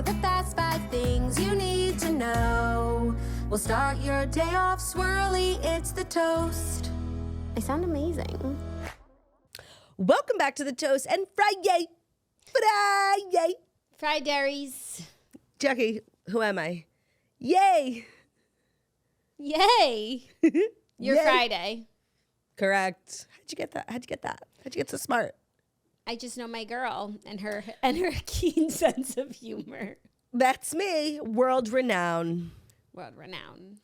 the fast 5 things you need to know. We'll start your day off swirly, it's the toast. I sound amazing. Welcome back to the Toast and Friday. Fridays. Jackie, who am I? Yay. Yay. Your Yay. Friday. Correct. How'd you get that? How'd you get so smart? I just know my girl and her keen sense of humor. That's me. World renowned. World renowned.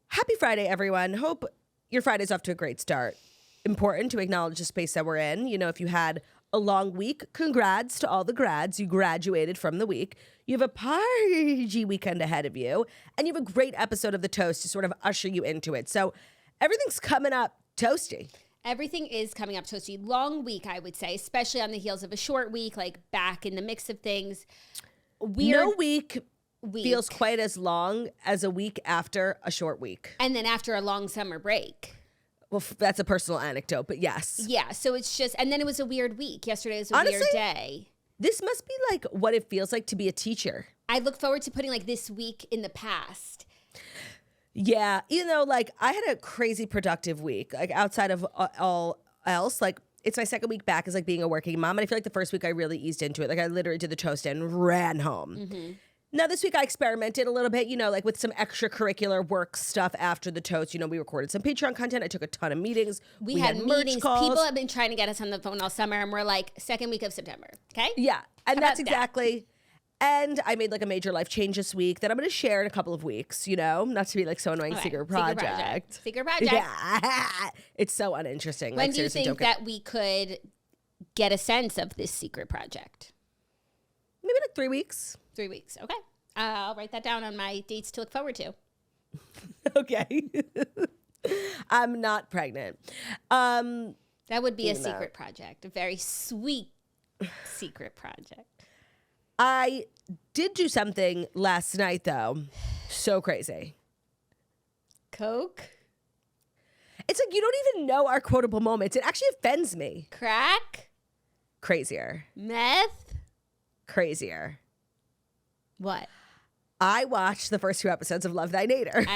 Happy Friday, everyone. Hope your Friday's off to a great start. Important to acknowledge the space that we're in. You know, if you had a long week, congrats to all the grads. You graduated from the week. You have a party weekend ahead of you. And you have a great episode of The Toast to sort of usher you into it. So everything's coming up toasty. Everything is coming up toasty. Long week, I would say, especially on the heels of a short week, like back in the mix of things. No week feels quite as long as a week after a short week. And then after a long summer break. Well, that's a personal anecdote, but yes. Yeah, so it's just, and then it was a weird week. Yesterday was a weird day. This must be like what it feels like to be a teacher. I look forward to putting like this week in the past. Yeah, you know, like I had a crazy productive week, like outside of all else. Like it's my second week back as like being a working mom. And I feel like the first week I really eased into it. Like I literally did the Toast and ran home. Mm-hmm. Now, this week I experimented a little bit, you know, like with some extracurricular work stuff after the Toast. You know, we recorded some Patreon content. I took a ton of meetings. We had meetings. Calls. People have been trying to get us on the phone all summer, and we're like, second week of September, okay? Yeah, and that's exactly. And I made like a major life change this week that I'm going to share in a couple of weeks, you know, not to be like so annoying. Okay. Secret project. Yeah. It's so uninteresting. When do you think that we could get a sense of this secret project? Maybe like 3 weeks. 3 weeks. Okay. I'll write that down on my dates to look forward to. Okay. I'm not pregnant. That would be a secret project. A very sweet secret project. I did do something last night, though. So crazy. Coke? It's like you don't even know our quotable moments. It actually offends me. Crack? Crazier. Meth? Crazier. What? I watched the first 2 episodes of Love, Thy Nader.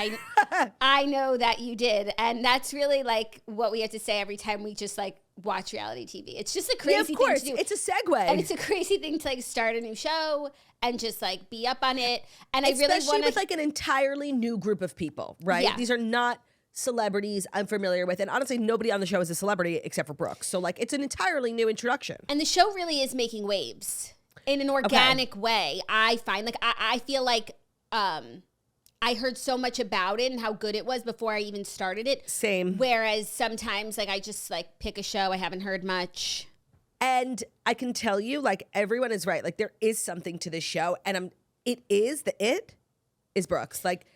I know that you did. And that's really like what we have to say every time we just like watch reality TV. It's just a crazy thing to do. It's a segue. And it's a crazy thing to like start a new show and just like be up on it. And especially I really want to with like an entirely new group of people, right? Yeah. These are not celebrities I'm familiar with. And honestly, nobody on the show is a celebrity except for Brooks. So like it's an entirely new introduction. And the show really is making waves. In an organic way, I find. Like, I feel like I heard so much about it and how good it was before I even started it. Same. Whereas sometimes, like, I just, like, pick a show. I haven't heard much. And I can tell you, like, everyone is right. Like, there is something to this show. And it is Brooks. Like,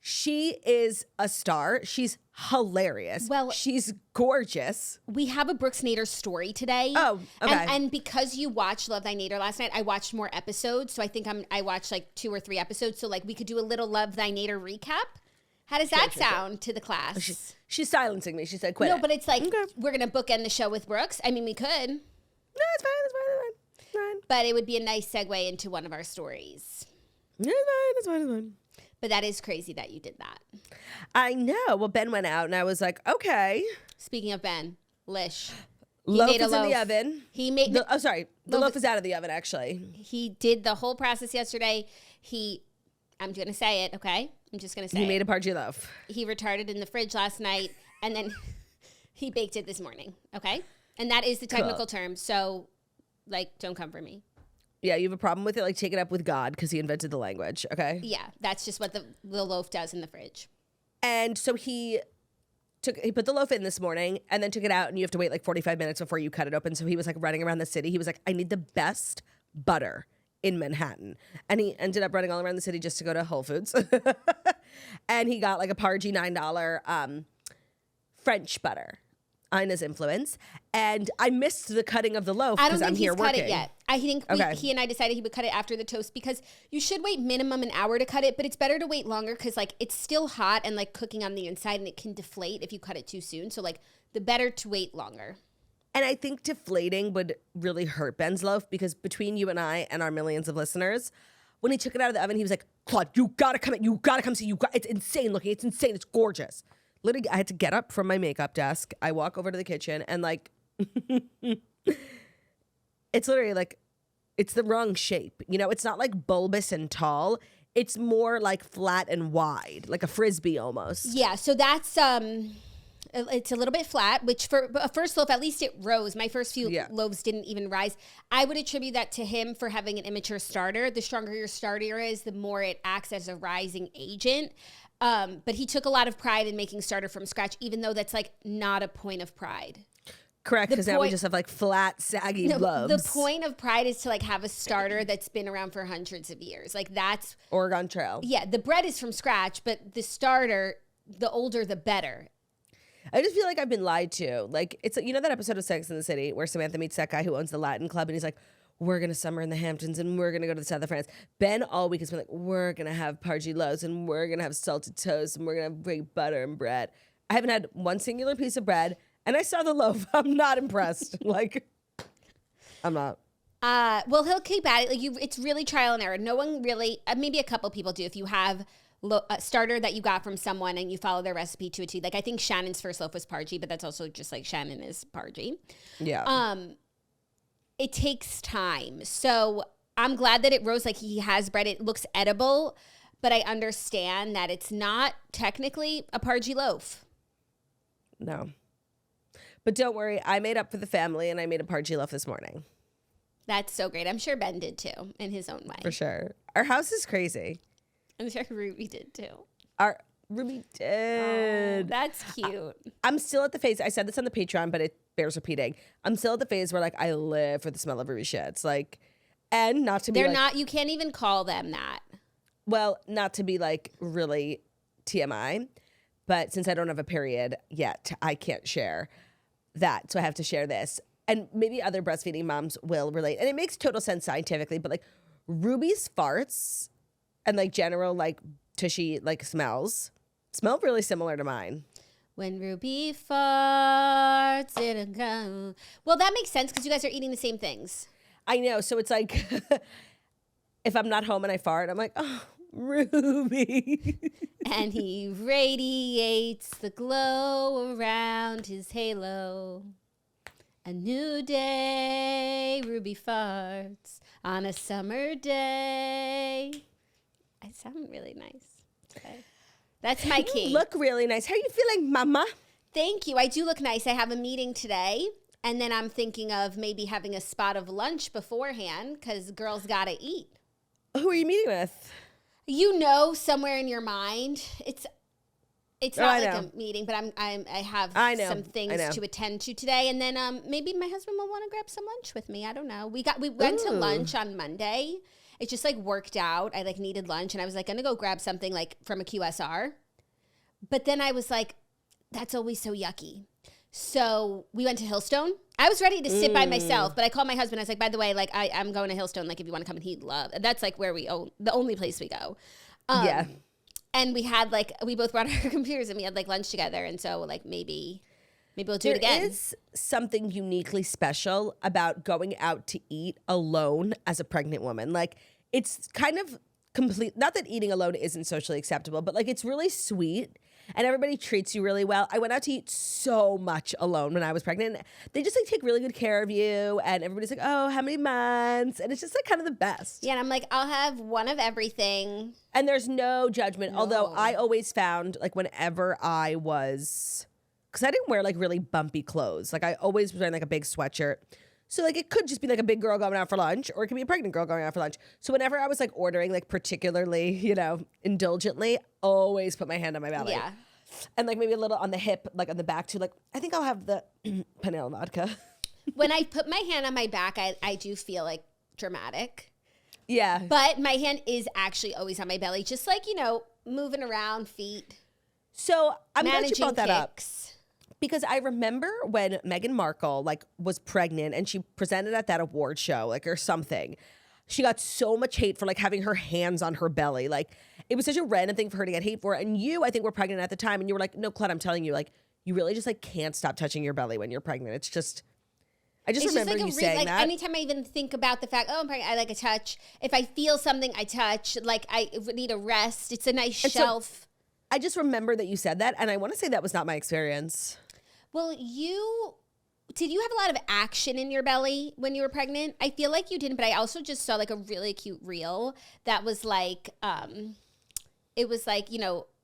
she is a star. She's hilarious. Well, she's gorgeous. We have a Brooks Nader story today. Oh, okay. And because you watched Love, Thy Nader last night, I watched more episodes. So I think I watched like 2 or 3 episodes. So like we could do a little Love, Thy Nader recap. How does that sound to the class? She's silencing me. She said, quit. No, but it's like, we're going to bookend the show with Brooks. I mean, we could. No, it's fine. But it would be a nice segue into one of our stories. Yeah, it's fine. But that is crazy that you did that. I know. Well, Ben went out and I was like, okay. Speaking of Ben, Lish. Loaf is in the oven. He made the loaf is out of the oven, actually. He did the whole process yesterday. I'm going to say it, okay? I'm just going to say He made a party loaf. He retarded in the fridge last night, and then he baked it this morning, okay? And that is the technical term, so, like, don't come for me. Yeah, you have a problem with it? Like, take it up with God because he invented the language, okay? Yeah, that's just what the loaf does in the fridge. And so he put the loaf in this morning and then took it out, and you have to wait like 45 minutes before you cut it open. So he was like running around the city. He was like, I need the best butter in Manhattan. And he ended up running all around the city just to go to Whole Foods. And he got like a Pargy $9 French butter on his influence. And I missed the cutting of the loaf because I'm here working. I don't think he's cut it yet. I think he and I decided he would cut it after the toast because you should wait minimum an hour to cut it, but it's better to wait longer because like it's still hot and like cooking on the inside and it can deflate if you cut it too soon. So like the better to wait longer. And I think deflating would really hurt Ben's loaf because between you and I and our millions of listeners, when he took it out of the oven, he was like, Claude, you gotta come in. You gotta come see. It's insane looking. It's insane. It's gorgeous. Literally, I had to get up from my makeup desk. I walk over to the kitchen and like, it's literally like, it's the wrong shape. You know, it's not like bulbous and tall. It's more like flat and wide, like a Frisbee almost. Yeah, so that's it's a little bit flat, which for a first loaf, at least it rose. My first few loaves didn't even rise. I would attribute that to him for having an immature starter. The stronger your starter is, the more it acts as a rising agent. But he took a lot of pride in making starter from scratch, even though that's like not a point of pride. Correct, because now we just have like flat, saggy loaves. The point of pride is to like have a starter that's been around for hundreds of years. Like that's Oregon Trail. Yeah, the bread is from scratch, but the starter, the older, the better. I just feel like I've been lied to. Like, it's, you know that episode of Sex and the City where Samantha meets that guy who owns the Latin club and he's like, we're going to summer in the Hamptons and we're going to go to the south of France. Ben all week has been like, we're going to have pargy loaves and we're going to have salted toast and we're going to have great butter and bread. I haven't had one singular piece of bread and I saw the loaf. I'm not impressed. Like, I'm not. Well, he'll keep at it. Like it's really trial and error. No one really, maybe a couple people do. If you have a starter that you got from someone and you follow their recipe to a T. Like I think Shannon's first loaf was pargy, but that's also just like Shannon is pargy. Yeah. It takes time. So I'm glad that it rose. Like he has bread. It looks edible, but I understand that it's not technically a pargy loaf. No. But don't worry, I made up for the family and I made a pargy loaf this morning. That's so great. I'm sure Ben did too, in his own way. For sure. Our house is crazy. I'm sure Ruby did too. Ruby did. Oh, that's cute. I'm still at the phase. I said this on the Patreon, but it bears repeating. I'm still at the phase where like I live for the smell of Ruby shits. Like, and not to be They're like, not, you can't even call them that. Well, not to be like really TMI, but since I don't have a period yet, I can't share that. So I have to share this. And maybe other breastfeeding moms will relate. And it makes total sense scientifically, but like Ruby's farts and like general like tushy like smells smell really similar to mine. When Ruby farts, it'll go. Well, that makes sense because you guys are eating the same things. I know. So it's like if I'm not home and I fart, I'm like, oh, Ruby. And he radiates the glow around his halo. A new day, Ruby farts on a summer day. I sound really nice today. That's my key. You look really nice. How are you feeling, mama? Thank you. I do look nice. I have a meeting today, and then I'm thinking of maybe having a spot of lunch beforehand because girls got to eat. Who are you meeting with? You know, somewhere in your mind. It's not like a meeting, but I have some things to attend to today, and then maybe my husband will want to grab some lunch with me. I don't know. We went to lunch on Monday. It just like worked out. I like needed lunch, and I was like gonna go grab something like from a QSR, but then I was like, that's always so yucky. So we went to Hillstone. I was ready to sit by myself, but I called my husband. I was like, by the way, like I'm going to Hillstone. Like if you want to come, and he'd love. That's like where the only place we go. Yeah. And we had like, we both brought our computers and we had like lunch together. And so like maybe we'll do it again. There is something uniquely special about going out to eat alone as a pregnant woman. Like it's kind of complete, not that eating alone isn't socially acceptable, but like it's really sweet and everybody treats you really well. I went out to eat so much alone when I was pregnant. They just like take really good care of you and everybody's like, oh, how many months? And it's just like kind of the best. Yeah, and I'm like, I'll have one of everything. And there's no judgment. No. Although I always found like whenever I was, because I didn't wear like really bumpy clothes. Like I always was wearing like a big sweatshirt. So like it could just be like a big girl going out for lunch or it could be a pregnant girl going out for lunch. So whenever I was like ordering like particularly, you know, indulgently, always put my hand on my belly. Yeah. And like maybe a little on the hip, like on the back too. Like I think I'll have the Panel vodka. When I put my hand on my back, I do feel like dramatic. Yeah. But my hand is actually always on my belly, just like, you know, moving around, feet. So I'm glad you brought that up. Kicks. Because I remember when Meghan Markle like was pregnant and she presented at that award show, like or something. She got so much hate for like having her hands on her belly. Like it was such a random thing for her to get hate for. And you, I think, were pregnant at the time, and you were like, "No, Claude, I'm telling you, like you really just like can't stop touching your belly when you're pregnant. It's just." I just remember you saying that. Anytime I even think about the fact, I'm pregnant, I like a touch. If I feel something, I touch. Like I need a rest. It's a nice shelf. So, I just remember that you said that, and I want to say that was not my experience. Well, did you have a lot of action in your belly when you were pregnant? I feel like you didn't, but I also just saw like a really cute reel that was like, it was like,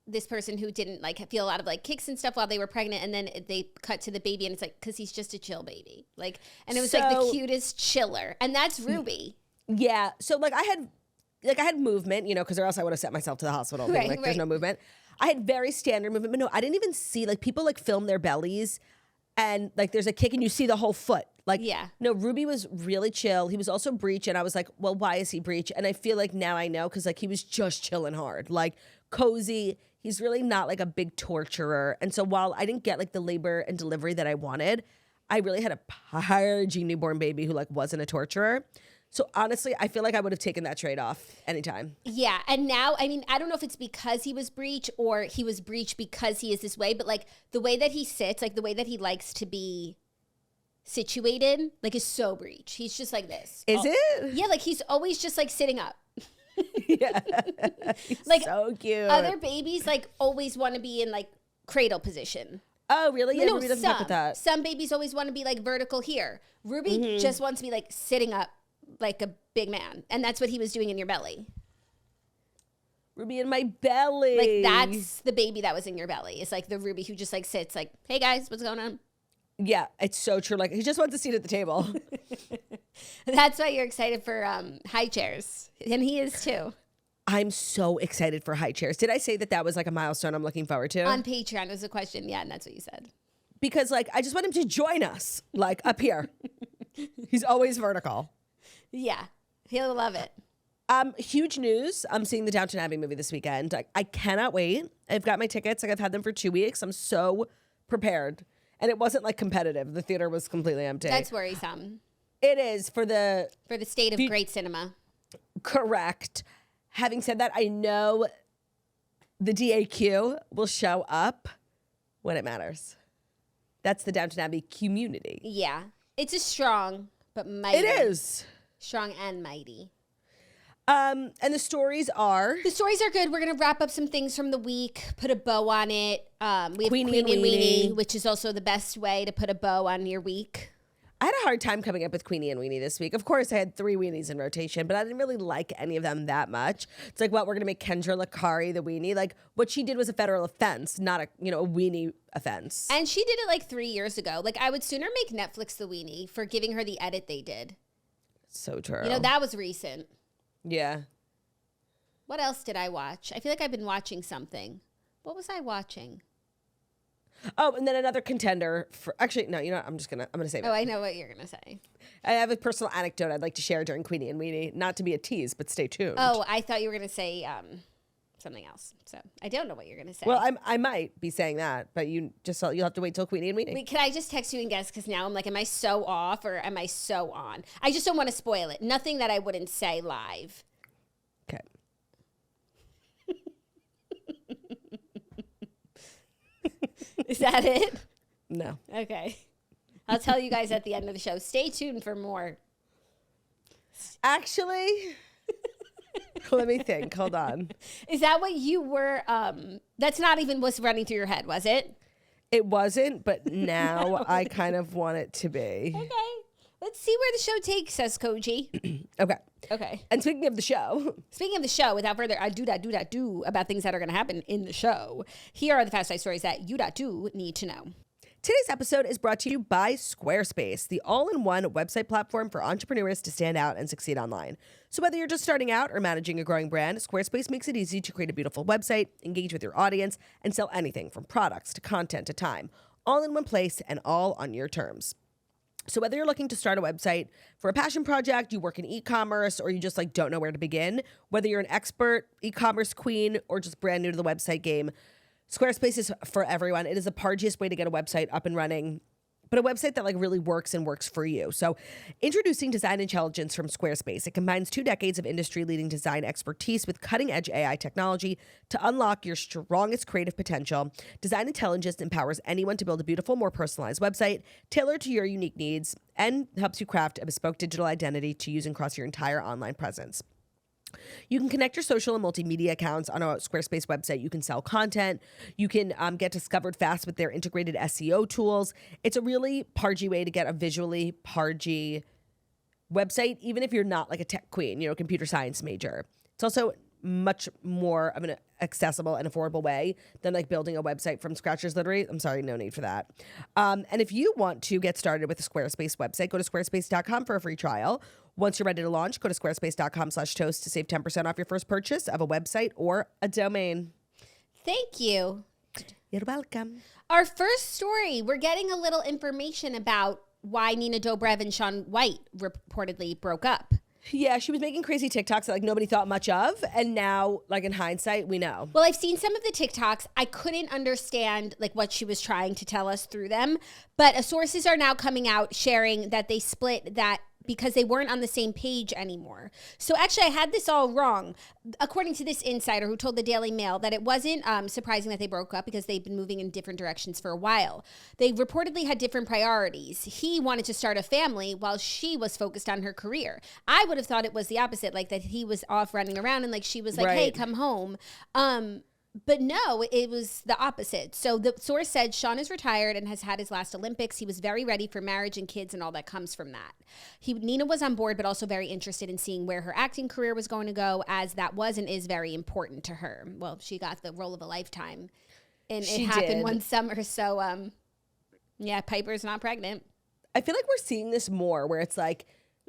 this person who didn't like feel a lot of like kicks and stuff while they were pregnant, and then they cut to the baby and it's like, because he's just a chill baby, like, and it was like the cutest chiller, and that's Ruby. Yeah, so like I had movement, because or else I would have sent myself to the hospital. Right. There's no movement. I had very standard movement, but no, I didn't even see like people like film their bellies, and like there's a kick and you see the whole foot. Like, no, Ruby was really chill. He was also breech, and I was like, well, why is he breech? And I feel like now I know, because like he was just chilling hard, like cozy. He's really not like a big torturer. And so while I didn't get like the labor and delivery that I wanted, I really had a purgy newborn baby who like wasn't a torturer. So honestly, I feel like I would have taken that trade off anytime. Yeah. And now, I mean, I don't know if it's because he was breech or he was breech because he is this way, but like the way that he sits, like the way that he likes to be situated, like is so breech. He's just like this. Is it? Yeah. Like he's always just like sitting up. Yeah. Like so cute. Other babies like always want to be in like cradle position. Oh, really? Yeah, Ruby doesn't fuck with that. Some babies always want to be like vertical here. Ruby just wants to be like sitting up like a big man. And that's what he was doing in your belly. Ruby in my belly. Like that's the baby that was in your belly. It's like the Ruby who just like sits like, hey guys, what's going on? Yeah, it's so true. Like he just wants a seat at the table. That's why you're excited for high chairs. And he is too. I'm so excited for high chairs. Did I say that was like a milestone I'm looking forward to? On Patreon was a question. Yeah, and that's what you said. Because like I just want him to join us, like up here. He's always vertical. Yeah, he'll love it. Huge news. I'm seeing the Downton Abbey movie this weekend. I cannot wait. I've got my tickets. Like I've had them for 2 weeks. I'm so prepared. And it wasn't like competitive. The theater was completely empty. That's worrisome. It is for the state of great cinema. Correct. Having said that, I know the DAQ will show up when it matters. That's the Downton Abbey community. Yeah. It's a strong but mighty. It is. Strong and mighty. And the stories are? The stories are good. We're going to wrap up some things from the week, put a bow on it. We have Queenie and Weenie, which is also the best way to put a bow on your week. I had a hard time coming up with Queenie and Weenie this week. Of course, I had 3 Weenies in rotation, but I didn't really like any of them that much. It's like, what, we're going to make Kendra Lakari the Weenie? Like, what she did was a federal offense, not a Weenie offense. And she did it like 3 years ago. Like, I would sooner make Netflix the Weenie for giving her the edit they did. So true. That was recent. Yeah. What else did I watch? I feel like I've been watching something. What was I watching? Oh, and then another contender for, actually, no, I'm going to save it. Oh, I know what you're going to say. I have a personal anecdote I'd like to share during Queenie and Weenie. Not to be a tease, but stay tuned. Oh, I thought you were going to say something else. So I don't know what you're going to say. Well, I might be saying that, but you'll have to wait till Queenie and Weenie. Wait, can I just text you and guess? Because now I'm like, am I so off or am I so on? I just don't want to spoil it. Nothing that I wouldn't say live. Okay. Is that it? No. Okay. I'll tell you guys at the end of the show. Stay tuned for more. Actually, let me think. Hold on. Is that what you were? That's not even what's running through your head, was it? It wasn't, but now I kind of want it to be. Okay. Let's see where the show takes us, Koji. Okay. Okay. And speaking of the show, without further ado about things that are going to happen in the show, here are the Fast 5 stories that you do need to know. Today's episode is brought to you by Squarespace, the all-in-one website platform for entrepreneurs to stand out and succeed online. So whether you're just starting out or managing a growing brand, Squarespace makes it easy to create a beautiful website, engage with your audience, and sell anything from products to content to time, all in one place and all on your terms. So whether you're looking to start a website for a passion project, you work in e-commerce, or you just don't know where to begin, whether you're an expert e-commerce queen or just brand new to the website game, Squarespace is for everyone. It is the pargiest way to get a website up and running, but but a website that like really works and works for you. So introducing Design Intelligence from Squarespace. It combines 2 decades of industry-leading design expertise with cutting-edge AI technology to unlock your strongest creative potential. Design Intelligence empowers anyone to build a beautiful, more personalized website tailored to your unique needs and helps you craft a bespoke digital identity to use across your entire online presence. You can connect your social and multimedia accounts on a Squarespace website. You can sell content. You can get discovered fast with their integrated SEO tools. It's a really pargy way to get a visually pargy website, even if you're not like a tech queen, computer science major. It's also much more of an accessible and affordable way than like building a website from scratch. There's literally, I'm sorry, no need for that. And if you want to get started with a Squarespace website, go to squarespace.com for a free trial. Once you're ready to launch, go to squarespace.com/toast to save 10% off your first purchase of a website or a domain. Thank you. You're welcome. Our first story, we're getting a little information about why Nina Dobrev and Shaun White reportedly broke up. Yeah, she was making crazy TikToks that like nobody thought much of, and now, like in hindsight, we know. Well, I've seen some of the TikToks. I couldn't understand like what she was trying to tell us through them, but sources are now coming out sharing that they split that because they weren't on the same page anymore. So actually, I had this all wrong. According to this insider who told the Daily Mail that it wasn't surprising that they broke up because they've been moving in different directions for a while. They reportedly had different priorities. He wanted to start a family while she was focused on her career. I would have thought it was the opposite, like that he was off running around and like she was like, hey, come home. But no, it was the opposite. So the source said Shaun is retired and has had his last Olympics. He was very ready for marriage and kids and all that comes from that. Nina was on board, but also very interested in seeing where her acting career was going to go, as that was and is very important to her. Well, she got the role of a lifetime, and it happened one summer. So, yeah, Piper's not pregnant. I feel like we're seeing this more, where it's like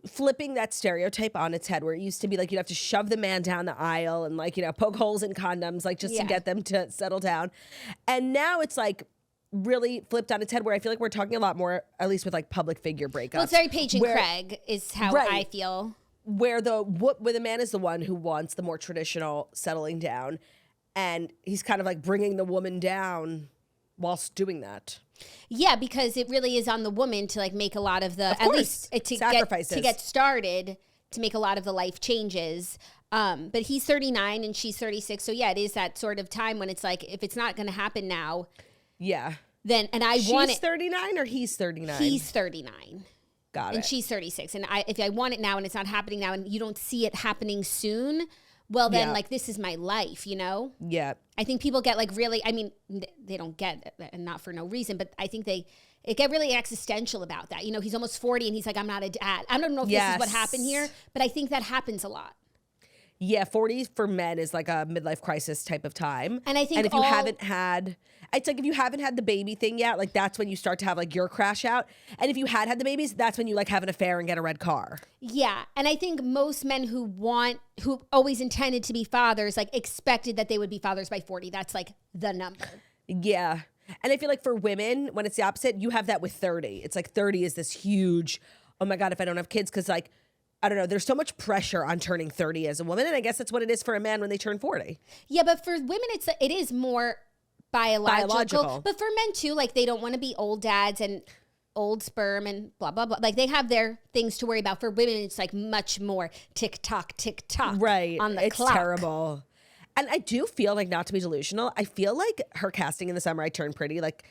flipping that stereotype on its head, where it used to be like you'd have to shove the man down the aisle and like, poke holes in condoms, like just to get them to settle down. And now it's like really flipped on its head, where I feel like we're talking a lot more, at least with like public figure breakups. Well, it's very Paige and Craig is how I feel. Where the man is the one who wants the more traditional settling down, and he's kind of like bringing the woman down whilst doing that. Yeah, because it really is on the woman to like make a lot of the, at least sacrifices to get started, to make a lot of the life changes. But he's 39 and she's 36. So yeah, it is that sort of time when it's like, if it's not going to happen now. Yeah. Then, and I want it. She's 39 or he's 39? He's 39. Got it. And she's 36. And if I want it now and it's not happening now and you don't see it happening soon, well then like this is my life, Yeah. I think people get like really, I mean, they don't get it, and not for no reason, but I think they get really existential about that. He's almost 40 and he's like, I'm not a dad. I don't know if this is what happened here, but I think that happens a lot. Yeah, 40 for men is like a midlife crisis type of time. And I think if you haven't had, it's like if you haven't had the baby thing yet, like that's when you start to have like your crash out. And if you had the babies, that's when you like have an affair and get a red car. Yeah, and I think most men who always intended to be fathers, like expected that they would be fathers by 40. That's like the number. Yeah. And I feel like for women, when it's the opposite, you have that with 30. It's like 30 is this huge, oh my God, if I don't have kids, because like, I don't know, there's so much pressure on turning 30 as a woman, and I guess that's what it is for a man when they turn 40. Yeah, but for women, it is more biological. But for men too, like they don't want to be old dads and old sperm and blah, blah, blah. Like they have their things to worry about. For women, it's like much more tick-tock right on the clock. It's terrible. And I do feel like, not to be delusional, I feel like her casting in The Summer I Turned Pretty, like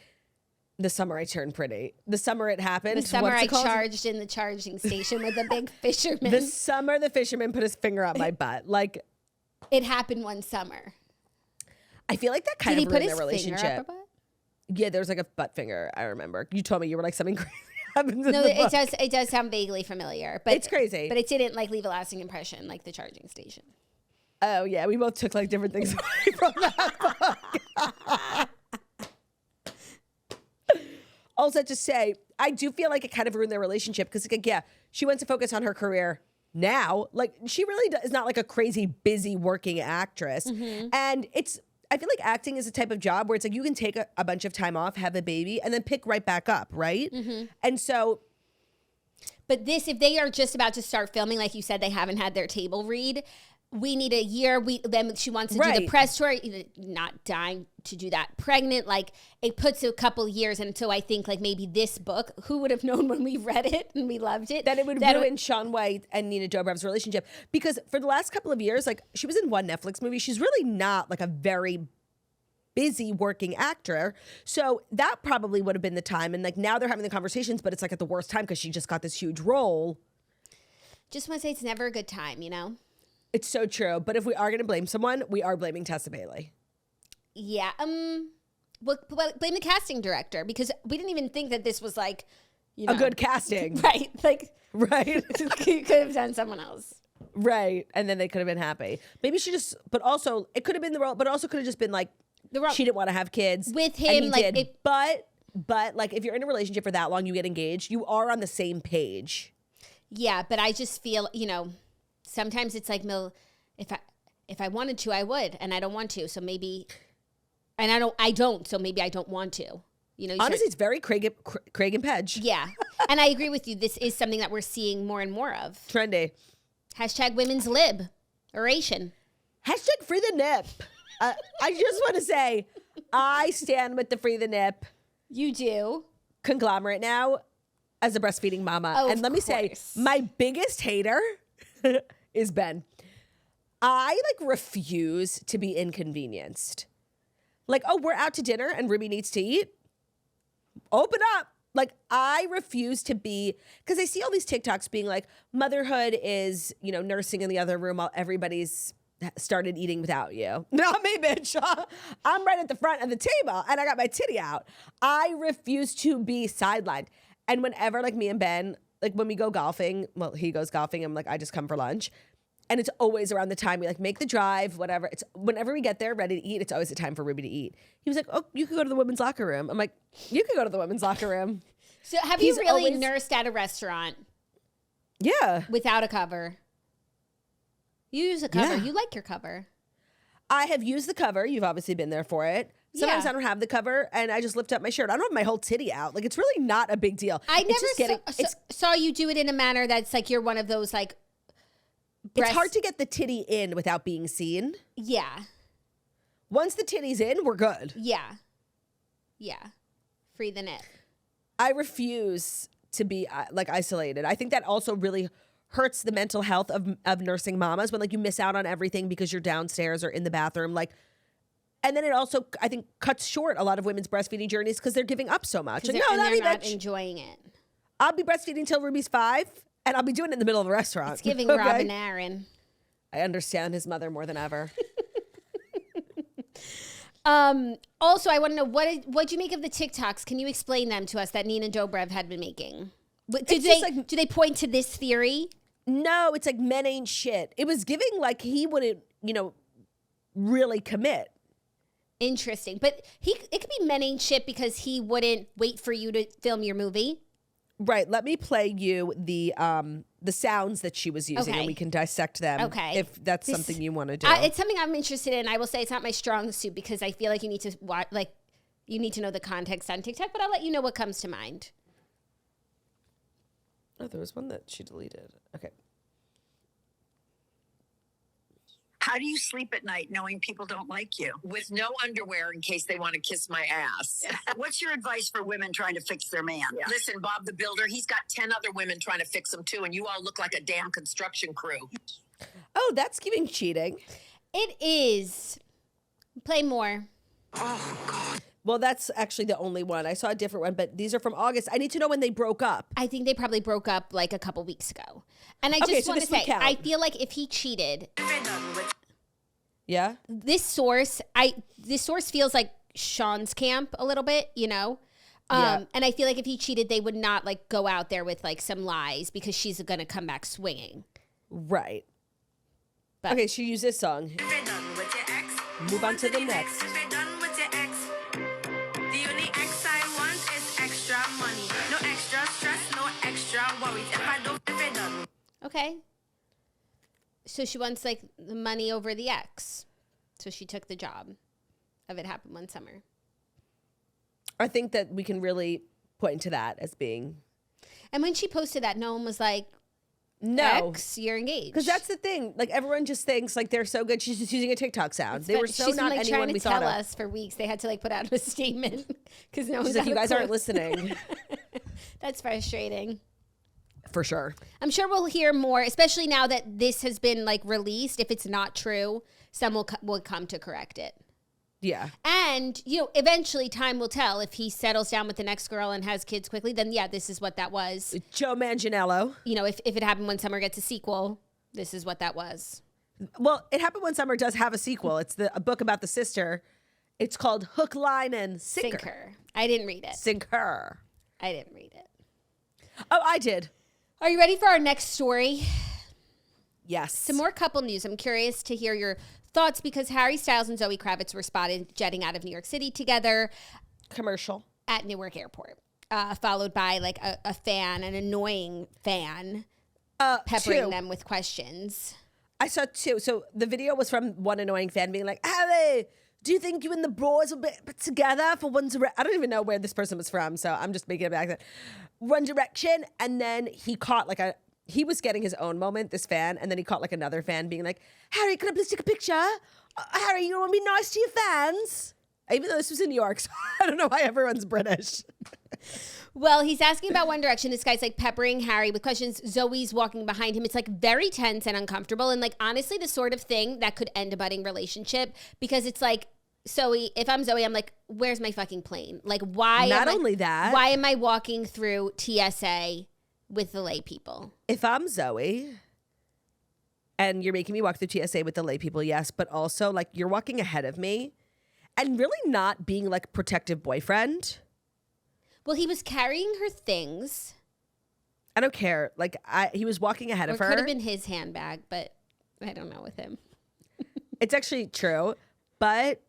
the summer I turned pretty. The summer it happened. The summer I charged in the charging station with a big fisherman. The summer the fisherman put his finger up my butt. Like, it happened one summer. I feel like that kind of ruined their relationship. Did he put his finger up her butt? Yeah, there was like a butt finger. I remember. You told me you were like something crazy happens in the book. It does sound vaguely familiar, but it's crazy. But it didn't like leave a lasting impression like the charging station. Oh yeah, we both took like different things away from that book. Also, to say, I do feel like it kind of ruined their relationship because, like, yeah, she went to focus on her career now. Like, she really is not like a crazy busy working actress. Mm-hmm. And I feel like acting is a type of job where it's like you can take a bunch of time off, have a baby, and then pick right back up, right? Mm-hmm. And so. But if they are just about to start filming, like you said, they haven't had their table read. we need a year. Then she wants to do the press tour, not dying to do that. Pregnant, like it puts a couple years. And so I think like maybe this book, who would have known when we read it and we loved it? That it would ruin Shaun White and Nina Dobrev's relationship. Because for the last couple of years, like she was in one Netflix movie. She's really not like a very busy working actor. So that probably would have been the time. And like now they're having the conversations, but it's like at the worst time because she just got this huge role. Just want to say it's never a good time, you know? It's so true. But if we are going to blame someone, we are blaming Tessa Bailey. Yeah. Well, blame the casting director because we didn't even think that this was like, you know. A good casting. Right. Like. Right. You could have done someone else. Right. And then they could have been happy. Maybe she just, but also, it could have been the role, but also could have just been like, she didn't want to have kids. With him, like. But like, if you're in a relationship for that long, you get engaged, you are on the same page. Yeah, but I just feel, you know, sometimes it's like, if I wanted to, I would, and I don't want to, so maybe, and I don't, so maybe I don't want to. You know, honestly, it's very Craig and Pedge. Yeah, and I agree with you. This is something that we're seeing more and more of. Trendy. # women's lib. Oration. # free the nip. I just want to say, I stand with the free the nip. You do. Conglomerate now as a breastfeeding mama. Oh, and let me say, my biggest hater is Ben. I like refuse to be inconvenienced. Like, oh, we're out to dinner and Ruby needs to eat. Open up. Like, I refuse to be, because I see all these TikToks being like, motherhood is, you know, nursing in the other room while everybody's started eating without you. Not me, bitch. I'm right at the front of the table and I got my titty out. I refuse to be sidelined. And whenever like me and Ben, like when we go golfing, well, he goes golfing, I'm like, I just come for lunch. And it's always around the time we like make the drive, whatever. It's whenever we get there ready to eat, it's always the time for Ruby to eat. He was like, oh, you could go to the women's locker room. I'm like, you could go to the women's locker room. So have you really nursed at a restaurant? Yeah. Without a cover? You use a cover. Yeah. You like your cover. I have used the cover. You've obviously been there for it. Sometimes I don't have the cover and I just lift up my shirt. I don't have my whole titty out. Like, it's really not a big deal. I never saw you do it in a manner that's like you're one of those like It's hard to get the titty in without being seen. Yeah. Once the titty's in, we're good. Yeah. Yeah. Free the nip. I refuse to be like isolated. I think that also really hurts the mental health of nursing mamas when like you miss out on everything because you're downstairs or in the bathroom. Like, and then it also, I think, cuts short a lot of women's breastfeeding journeys because they're giving up so much. Like, they're not enjoying it. I'll be breastfeeding till Ruby's 5, and I'll be doing it in the middle of a restaurant. It's giving Rob and Aaron. I understand his mother more than ever. Also, I want to know, what'd you make of the TikToks? Can you explain them to us that Nina Dobrev had been making? Do they point to this theory? No, it's like men ain't shit. It was giving like he wouldn't, you know, really commit. Interesting. But it could be men ain't shit because he wouldn't wait for you to film your movie. Right. Let me play you the sounds that she was using and we can dissect them. Okay. If that's something you want to do. It's something I'm interested in. I will say it's not my strong suit because I feel like you need to watch, like you need to know the context on TikTok, but I'll let you know what comes to mind. Oh, there was one that she deleted. Okay. How do you sleep at night knowing people don't like you? With no underwear in case they want to kiss my ass. What's your advice for women trying to fix their man? Yeah. Listen, Bob the Builder, he's got 10 other women trying to fix him too, and you all look like a damn construction crew. Oh, that's giving cheating. It is. Play more. Oh, God. Well, that's actually the only one. I saw a different one, but these are from August. I need to know when they broke up. I think they probably broke up like a couple weeks ago. And I just want to say, I feel like if he cheated... Yeah? This source feels like Shaun's camp a little bit, you know? And I feel like if he cheated, they would not like go out there with like some lies because she's going to come back swinging. Right. But, okay, she used this song. Move on to the next. Okay. So she wants like the money over the ex. So she took the job of It Happened One Summer. I think that we can really point to that as being. And when she posted that, no one was like, No. ex, you're engaged. Because that's the thing. Like, everyone just thinks, like, they're so good. She's just using a TikTok sound. They were so She's not been, like, anyone trying we to thought tell of. us for weeks. They had to, like, put out a statement because no one's She's like, you guys aren't listening. That's frustrating. For sure. I'm sure we'll hear more, especially now that this has been, like, released. If it's not true, some will come to correct it. Yeah. And, you know, eventually time will tell. If he settles down with the next girl and has kids quickly, then, yeah, this is what that was. Joe Manganiello. You know, if it happened when Summer gets a sequel, this is what that was. Well, It Happened When Summer does have a sequel. It's a book about the sister. It's called Hook, Line, and Sinker. I didn't read it. Sinker. I didn't read it. Oh, I did. Are you ready for our next story? Yes. Some more couple news. I'm curious to hear your thoughts because Harry Styles and Zoë Kravitz were spotted jetting out of New York City together. Commercial. At Newark Airport. Followed by like a fan, an annoying fan, peppering them with questions. I saw 2. So the video was from one annoying fan being like, Harry, do you think you and the bros will be together for One Direction? I don't even know where this person was from, so I'm just making it back. One Direction. And then he caught he was getting his own moment, this fan, and then he caught like another fan being like, Harry, can I please take a picture? Harry, you want to be nice to your fans? Even though this was in New York, so I don't know why everyone's British. Well, he's asking about One Direction. This guy's like peppering Harry with questions. Zoe's walking behind him. It's like very tense and uncomfortable. And like, honestly, the sort of thing that could end a budding relationship because it's like, Zoe, if I'm Zoe, I'm like, where's my fucking plane? Like, why? Not only that. Why am I walking through TSA with the lay people? If I'm Zoe and you're making me walk through TSA with the lay people, yes, but also like you're walking ahead of me and really not being like protective boyfriend. Well, he was carrying her things. I don't care. Like he was walking ahead of her. It could have been his handbag, but I don't know with him. It's actually true, but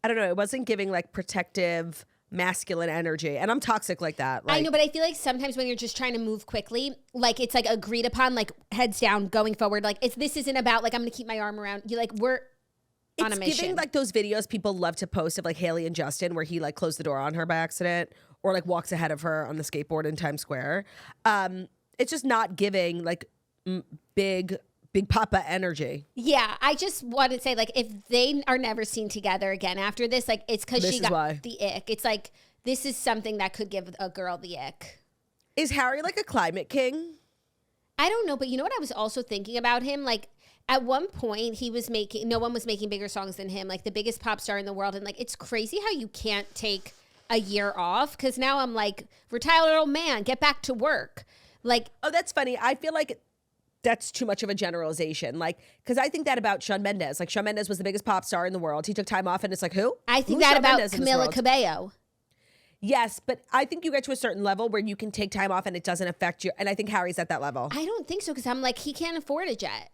I don't know. It wasn't giving like protective masculine energy, and I'm toxic like that. Like, I know, but I feel like sometimes when you're just trying to move quickly, like it's like agreed upon, like heads down, going forward. Like this isn't about like I'm gonna keep my arm around you. Like we're on a mission. It's giving like those videos people love to post of like Haley and Justin, where he like closed the door on her by accident, or like walks ahead of her on the skateboard in Times Square. It's just not giving like big papa energy. Yeah, I just want to say, like, if they are never seen together again after this, like, it's because she got the ick. It's like, this is something that could give a girl the ick. Is Harry like a climate king? I don't know, but you know what I was also thinking about him? Like, at one point, no one was making bigger songs than him, like the biggest pop star in the world. And like, it's crazy how you can't take a year off. Cause now I'm like, retired old man, get back to work. Like, oh, that's funny. I feel like that's too much of a generalization. Like, because I think that about Shaun Mendes. Like, Shaun Mendes was the biggest pop star in the world. He took time off, and it's like, who? I think that about Camila Cabello. Yes, but I think you get to a certain level where you can take time off and it doesn't affect you. And I think Harry's at that level. I don't think so, because I'm like, he can't afford a jet.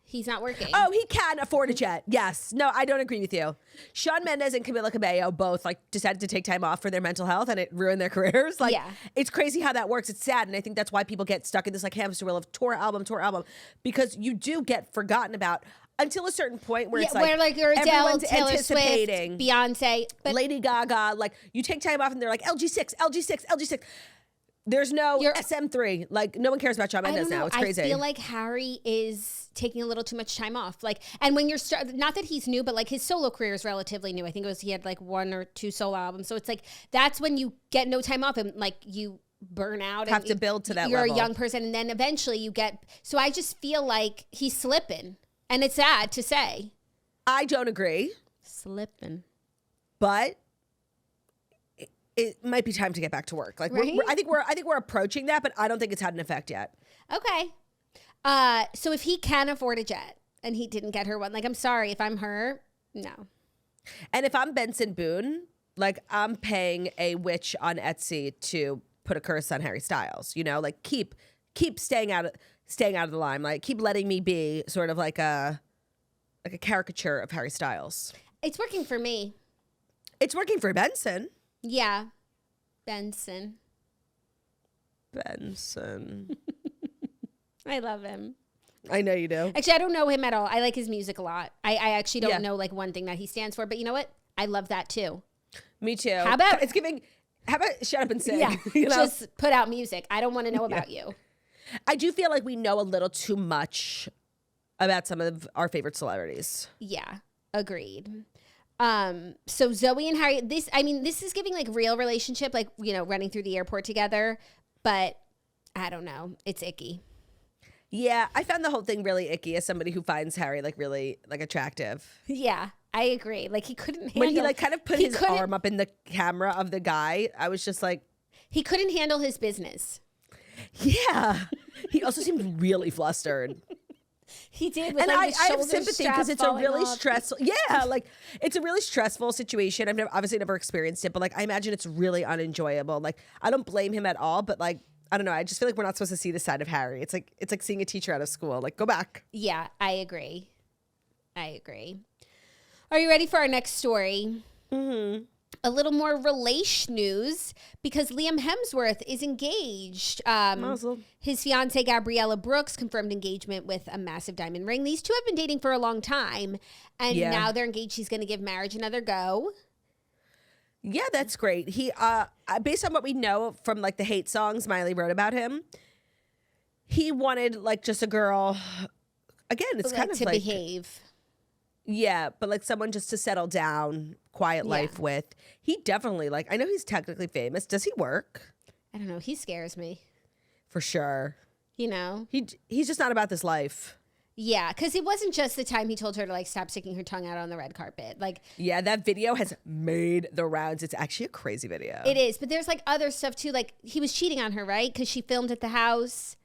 He's not working. Oh, he can afford a jet. Yes. No, I don't agree with you. Shaun Mendes and Camila Cabello both like decided to take time off for their mental health, and it ruined their careers. Like, yeah. It's crazy how that works. It's sad. And I think that's why people get stuck in this like hamster wheel of tour album, because you do get forgotten about until a certain point where it's like, where like you're Adele, everyone's Taylor anticipating Swift, Beyonce, but Lady Gaga. Like, you take time off and they're like LG6. There's no SM3. Like, no one cares about Shawn Mendes now. It's crazy. I feel like Harry is taking a little too much time off. Like, and when you're not that he's new, but like his solo career is relatively new. I think he had like 1 or 2 solo albums. So it's like that's when you get no time off and like you burn out. Have to build to that level. You're a young person, and then eventually you get. So I just feel like he's slipping, and it's sad to say. I don't agree. Slipping, but it might be time to get back to work. Like, right? I think we're approaching that, but I don't think it's had an effect yet. Okay. So if he can afford a jet and he didn't get her one, like, I'm sorry, if I'm her, no. And if I'm Benson Boone, like, I'm paying a witch on Etsy to put a curse on Harry Styles. You know, like keep staying out of the limelight. Keep letting me be sort of like a caricature of Harry Styles. It's working for me. It's working for Benson. Yeah. Benson. I love him. I know you do. Actually, I don't know him at all. I like his music a lot. I actually don't know like one thing that he stands for, but you know what? I love that too. Me too. How about shut up and sing? Yeah, You know? just put out music. I don't want to know about you. I do feel like we know a little too much about some of our favorite celebrities. Yeah, agreed. So Zoe and Harry, this is giving like real relationship, like, you know, running through the airport together, but I don't know. It's icky. Yeah, I found the whole thing really icky as somebody who finds Harry like really like attractive. Yeah, I agree. Like he couldn't handle. When he like kind of put his arm up in the camera of the guy, I was just like, he couldn't handle his business. Yeah. He also seemed really flustered. He did. With, And like, I have sympathy because it's a really stressful. Yeah, like it's a really stressful situation. I've obviously never experienced it, but like I imagine it's really unenjoyable. Like I don't blame him at all, but like I don't know. I just feel like we're not supposed to see the side of Harry. It's like seeing a teacher out of school. Like go back. Yeah, I agree. Are you ready for our next story? Mm-hmm. A little more relation news because Liam Hemsworth is engaged. His fiancée Gabriella Brooks confirmed engagement with a massive diamond ring. These two have been dating for a long time, and now they're engaged. He's going to give marriage another go. Yeah, that's great. He, based on what we know from like the hate songs Miley wrote about him, he wanted like just a girl. Again, it's kind of to like behave. Yeah, but like someone just to settle down, quiet life with. He definitely like. I know he's technically famous. Does he work? I don't know. He scares me. For sure. You know, he's just not about this life. Yeah, because it wasn't just the time he told her to like stop sticking her tongue out on the red carpet. Like, yeah, that video has made the rounds. It's actually a crazy video. It is, but there's like other stuff too. Like he was cheating on her, right? Because she filmed at the house.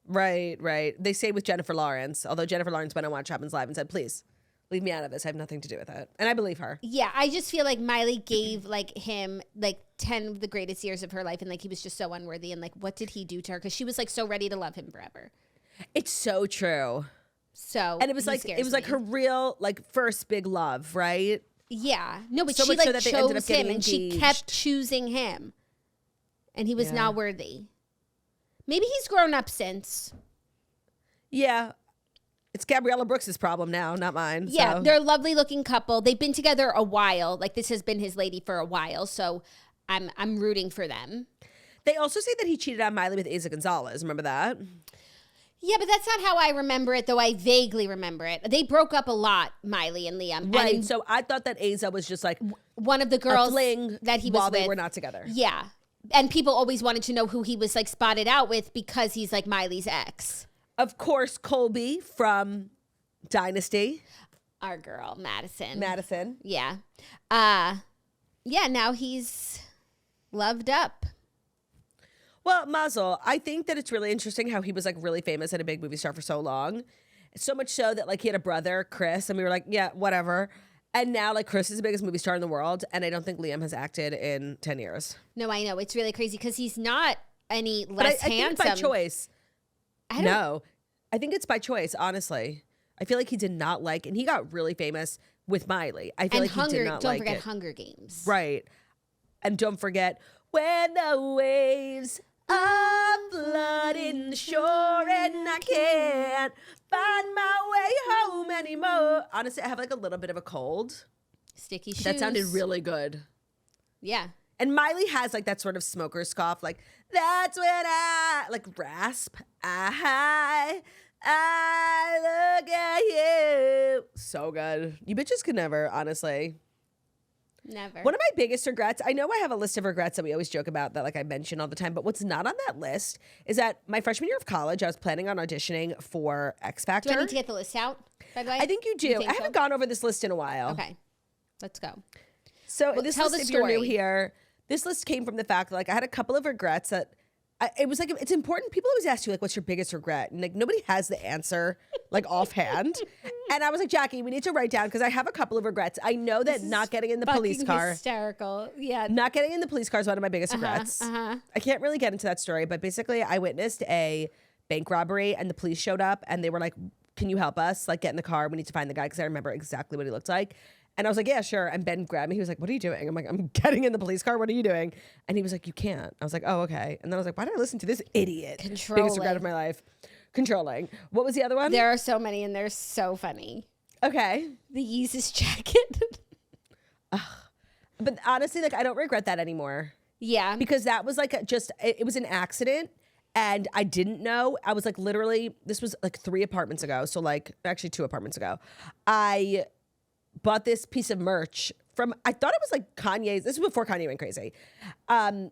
Right. They say with Jennifer Lawrence, although Jennifer Lawrence went on Watch Happens Live and said, "Please leave me out of this. I have nothing to do with it," and I believe her. Yeah, I just feel like Miley gave like him like 10 of the greatest years of her life, and like he was just so unworthy. And like, what did he do to her? Because she was like so ready to love him forever. It's so true. So and it was like her real like first big love, right? Yeah, no, but so she like so chose him, and engaged. she kept choosing him, and he was not worthy. Maybe he's grown up since. Yeah. It's Gabriella Brooks' problem now, not mine. Yeah, so. They're a lovely looking couple. They've been together a while. Like this has been his lady for a while, so I'm rooting for them. They also say that he cheated on Miley with Isa Gonzalez. Remember that? Yeah, but that's not how I remember it, though I vaguely remember it. They broke up a lot, Miley and Liam. Right, and so I thought that Isa was just like one of the girls that he was while they were not together. Yeah, and people always wanted to know who he was like spotted out with because he's like Miley's ex. Of course, Colby from Dynasty. Our girl, Madison. Yeah. Now he's loved up. Well, Mazel, I think that it's really interesting how he was like really famous and a big movie star for so long. So much so that like he had a brother, Chris, and we were like, yeah, whatever. And now like Chris is the biggest movie star in the world. And I don't think Liam has acted in 10 years. No, I know. It's really crazy because he's not any less handsome. I think by choice. No, I think it's by choice, honestly. I feel like he did not like, and he got really famous with Miley. I feel like he did not like it. Don't forget Hunger Games. Right. And don't forget when the waves are flooding the shore and I can't find my way home anymore. Honestly, I have like a little bit of a cold. Sticky shoes. That sounded really good. Yeah. And Miley has like that sort of smoker's cough, like that's when I like rasp. I look at you. So good. You bitches could never, honestly. Never. One of my biggest regrets, I know I have a list of regrets that we always joke about that like I mention all the time, but what's not on that list is that my freshman year of college, I was planning on auditioning for X Factor. Do I need to get the list out, by the way? I think you do. I haven't gone over this list in a while. Okay. Let's go. So this tell list, the if you're new story. here, this list came from the fact that like I had a couple of regrets that it was like, it's important. People always ask you like, what's your biggest regret? And like nobody has the answer like offhand. And I was like, Jackie, we need to write down because I have a couple of regrets. I know that not getting in the police car. Hysterical. Yeah. Not getting in the police car is one of my biggest regrets. I can't really get into that story, but basically I witnessed a bank robbery and the police showed up and they were like, can you help us? Like get in the car. We need to find the guy because I remember exactly what he looked like. And I was like, yeah, sure. And Ben grabbed me. He was like, what are you doing? I'm like, I'm getting in the police car. What are you doing? And he was like, you can't. I was like, oh, okay. And then I was like, why did I listen to this idiot? Biggest regret of my life. Controlling. What was the other one? There are so many and they're so funny. Okay. The Yeezus jacket. But honestly, like I don't regret that anymore. Yeah. Because that was like it was an accident. And I didn't know. I was like, literally, this was like 3 apartments ago. So like, actually 2 apartments ago. I bought this piece of merch from, I thought it was like Kanye's. This was before Kanye went crazy. I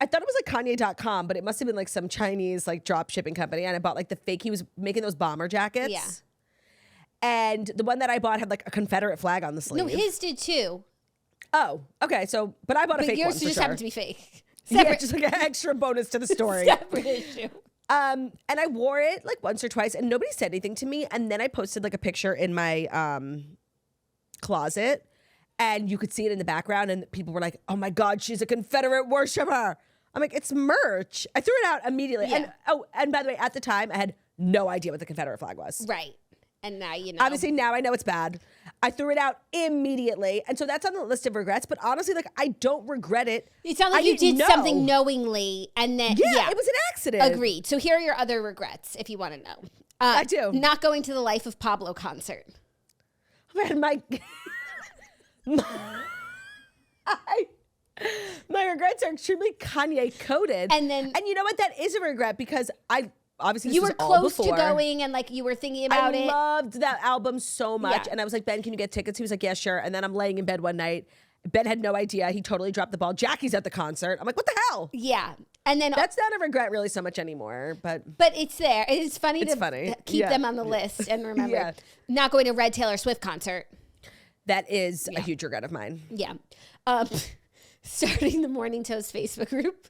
thought it was like Kanye.com, but it must have been like some Chinese like drop shipping company. And I bought like the fake, he was making those bomber jackets. Yeah. And the one that I bought had like a Confederate flag on the sleeve. No, his did too. Oh, okay. So, but I bought a But fake one yours for just sure. happened to be fake. Yeah, just like an extra bonus to the story. Separate issue. And I wore it like once or twice and nobody said anything to me. And then I posted like a picture in my closet and you could see it in the background and people were like, oh my God, she's a Confederate worshiper. I'm like, it's merch. I threw it out immediately. Yeah. And by the way, at the time I had no idea what the Confederate flag was. Right. And now you know. Obviously now I know it's bad. I threw it out immediately. And so that's on the list of regrets. But honestly, like I don't regret it. It sounds like I you did didn't know. something knowingly and then. Yeah, it was an accident. Agreed. So here are your other regrets if you want to know. I do. Not going to the Life of Pablo concert. Man, my regrets are extremely Kanye coded. And you know what? That is a regret because I obviously you this were was all close to before. going and like you were thinking about it. I loved that album so much. Yeah. And I was like, Ben, can you get tickets? He was like, yeah, sure. And then I'm laying in bed one night. Ben had no idea. He totally dropped the ball. Jackie's at the concert. I'm like, what the hell? Yeah. And then That's not a regret really so much anymore. But it's there. It's funny to keep them on the list and remember. Yeah. Not going to Red Taylor Swift concert. that is a huge regret of mine. Yeah. Starting the Morning Toast Facebook group.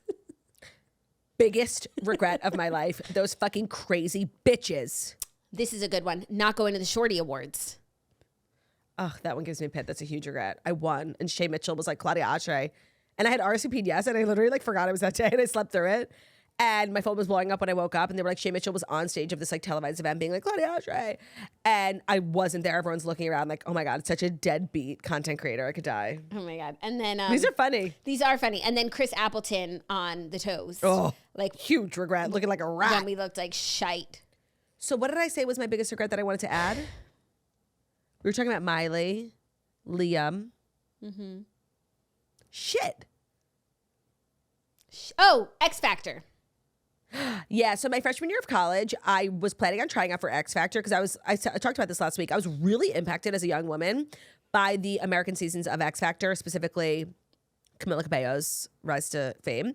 Biggest regret of my life. Those fucking crazy bitches. This is a good one. Not going to the Shorty Awards. Oh, that one gives me a pit. That's a huge regret. I won. And Shay Mitchell was like Claudia Oshry. And I had RSVP'd yes. And I literally like forgot it was that day. And I slept through it. And my phone was blowing up when I woke up. And they were like, Shay Mitchell was on stage of this like televised event being like, Claudia Oshry. And I wasn't there. Everyone's looking around like, oh my God, it's such a deadbeat content creator. I could die. Oh my God. And then These are funny. These are funny. And then Chris Appleton on the Toast. Oh, like huge regret. Looking like a rat. When we looked like shite. So what did I say was my biggest regret that I wanted to add? We were talking about Miley, Liam. Mm-hmm. Shit. Oh, X Factor. Yeah, so my freshman year of college, I was planning on trying out for X Factor because I talked about this last week. I was really impacted as a young woman by the American seasons of X Factor, specifically Camila Cabello's rise to fame.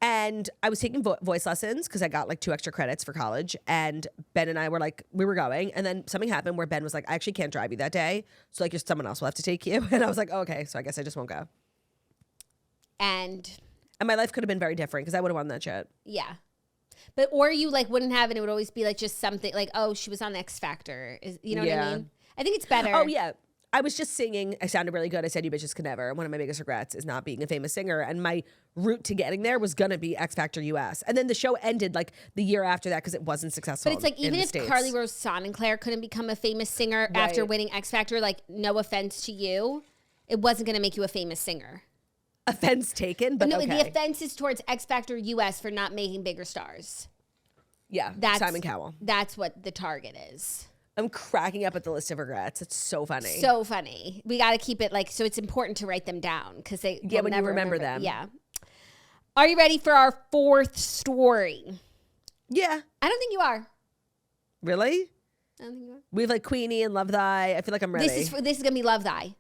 And I was taking voice lessons because I got like 2 extra credits for college. And Ben and I were like, we were going. And then something happened where Ben was like, I actually can't drive you that day. So like, someone else will have to take you. And I was like, oh, okay, so I guess I just won't go. And my life could have been very different because I would have won that shit. Yeah. But, or you like wouldn't have, and it would always be like just something like, oh, she was on X Factor. You know what I mean? I think it's better. Oh, yeah. I was just singing. I sounded really good. I said, you bitches could never. One of my biggest regrets is not being a famous singer. And my route to getting there was going to be X Factor US. And then the show ended like the year after that because it wasn't successful. But it's like, even if States. Carly Rose Sonnenclair couldn't become a famous singer after winning X Factor, like, no offense to you, it wasn't going to make you a famous singer. Offense taken, but no, okay. The offense is towards X Factor US for not making bigger stars. Yeah, Simon Cowell. That's what the target is. I'm cracking up at the list of regrets. It's so funny. So funny. We got to keep it like, so it's important to write them down because they when never you remember them. Yeah. Are you ready for our 4th story? Yeah. I don't think you are. Really? I don't think you are. We have like Queenie and Love Thy. I feel like I'm ready. This is going to be Love Thy.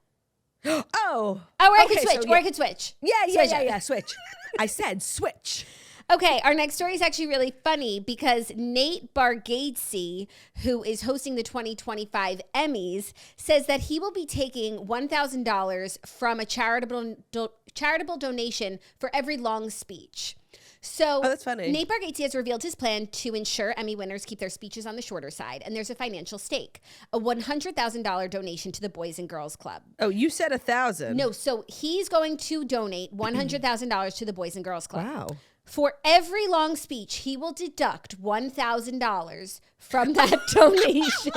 Oh. Or I could switch. Or I could switch. Yeah. Switch. I said switch. Okay, our next story is actually really funny because Nate Bargatze, who is hosting the 2025 Emmys, says that he will be taking $1,000 from a charitable donation for every long speech. So that's funny. Nate Bargatze has revealed his plan to ensure Emmy winners keep their speeches on the shorter side, and there's a financial stake, a $100,000 donation to the Boys and Girls Club. Oh, you said 1,000. No, so he's going to donate $100,000 to the Boys and Girls Club. Wow. For every long speech, he will deduct $1,000 from that donation.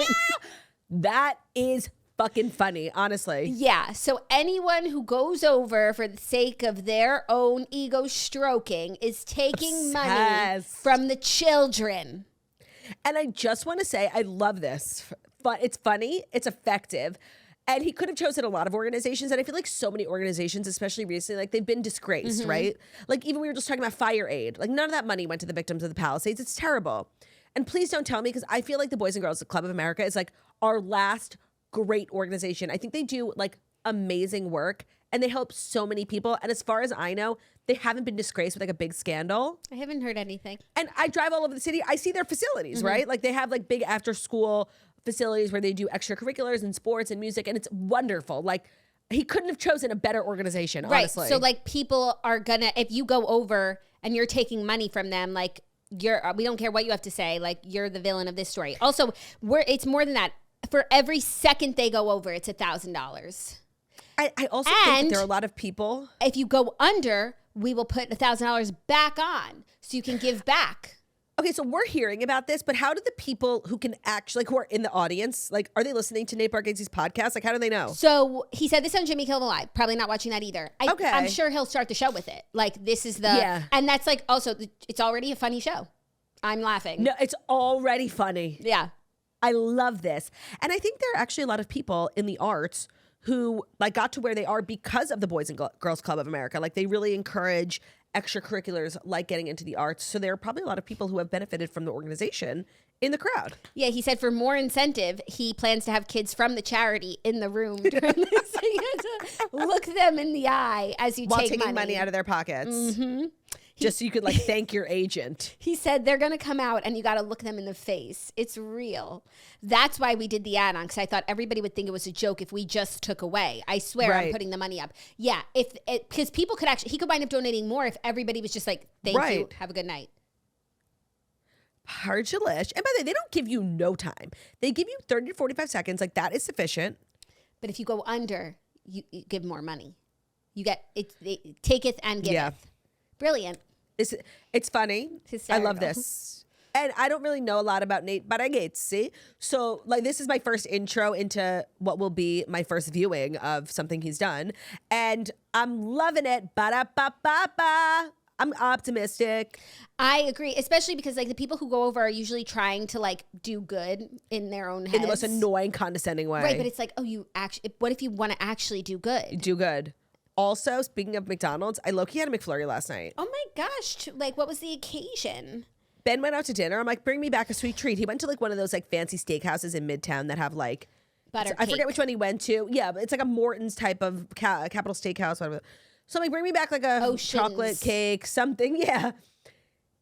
That is fucking funny, honestly. Yeah. So anyone who goes over for the sake of their own ego stroking is taking money from the children. And I just want to say, I love this. But it's funny. It's effective. And he could have chosen a lot of organizations. And I feel like so many organizations, especially recently, like they've been disgraced, right? Like even we were just talking about fire aid. Like none of that money went to the victims of the Palisades. It's terrible. And please don't tell me, because I feel like the Boys and Girls Club of America is like our last great organization. I think they do like amazing work and they help so many people. And as far as I know, they haven't been disgraced with like a big scandal. I haven't heard anything. And I drive all over the city. I see their facilities, right? Like they have like big after school facilities where they do extracurriculars and sports and music. And it's wonderful. Like he couldn't have chosen a better organization, honestly. So like people are gonna, if you go over and you're taking money from them, like we don't care what you have to say. Like you're the villain of this story. Also, it's more than that. For every second they go over, it's $1,000. I also think that there are a lot of people. If you go under, we will put $1,000 back on so you can give back. Okay, so we're hearing about this, but how do the people who can actually, like who are in the audience, like are they listening to Nate Bargatze's podcast? Like how do they know? So he said this on Jimmy Kimmel Live. Probably not watching that either. Okay. I'm sure he'll start the show with it. Like this is and that's like also, it's already a funny show. I'm laughing. No, it's already funny. Yeah. I love this. And I think there are actually a lot of people in the arts who like got to where they are because of the Boys and Girls Club of America. Like they really encourage extracurriculars like getting into the arts. So there are probably a lot of people who have benefited from the organization in the crowd. Yeah, he said for more incentive, he plans to have kids from the charity in the room during this. So you have to look them in the eye as you While take taking money out of their pockets. Just so you could like thank your agent. He said they're going to come out and you got to look them in the face. It's real. That's why we did the add-on, because I thought everybody would think it was a joke if we just took away. I swear I'm putting the money up. Yeah, because people could actually, he could wind up donating more if everybody was just like, thank you, have a good night. Parchalish. And by the way, they don't give you no time. They give you 30 to 45 seconds. Like that is sufficient. But if you go under, you give more money. You get, it taketh and giveth. Brilliant. It's funny. Hysterical. I love this. And I don't really know a lot about Nate Bargatze. So like this is my first intro into what will be my first viewing of something he's done. And I'm loving it. Ba-da-ba-ba-ba. I'm optimistic. I agree, especially because like the people who go over are usually trying to like do good in their own heads. In the most annoying, condescending way. Right, but it's like, oh, what if you want to actually do good? Do good. Also, speaking of McDonald's, I low-key had a McFlurry last night. Oh my gosh. Like, what was the occasion? Ben went out to dinner. I'm like, bring me back a sweet treat. He went to like one of those like fancy steakhouses in Midtown that have like butter I forget which one he went to. Yeah, but it's like a Morton's type of Capital Steakhouse, whatever. So I'm like, bring me back like a Oceans. chocolate cake, something. Yeah.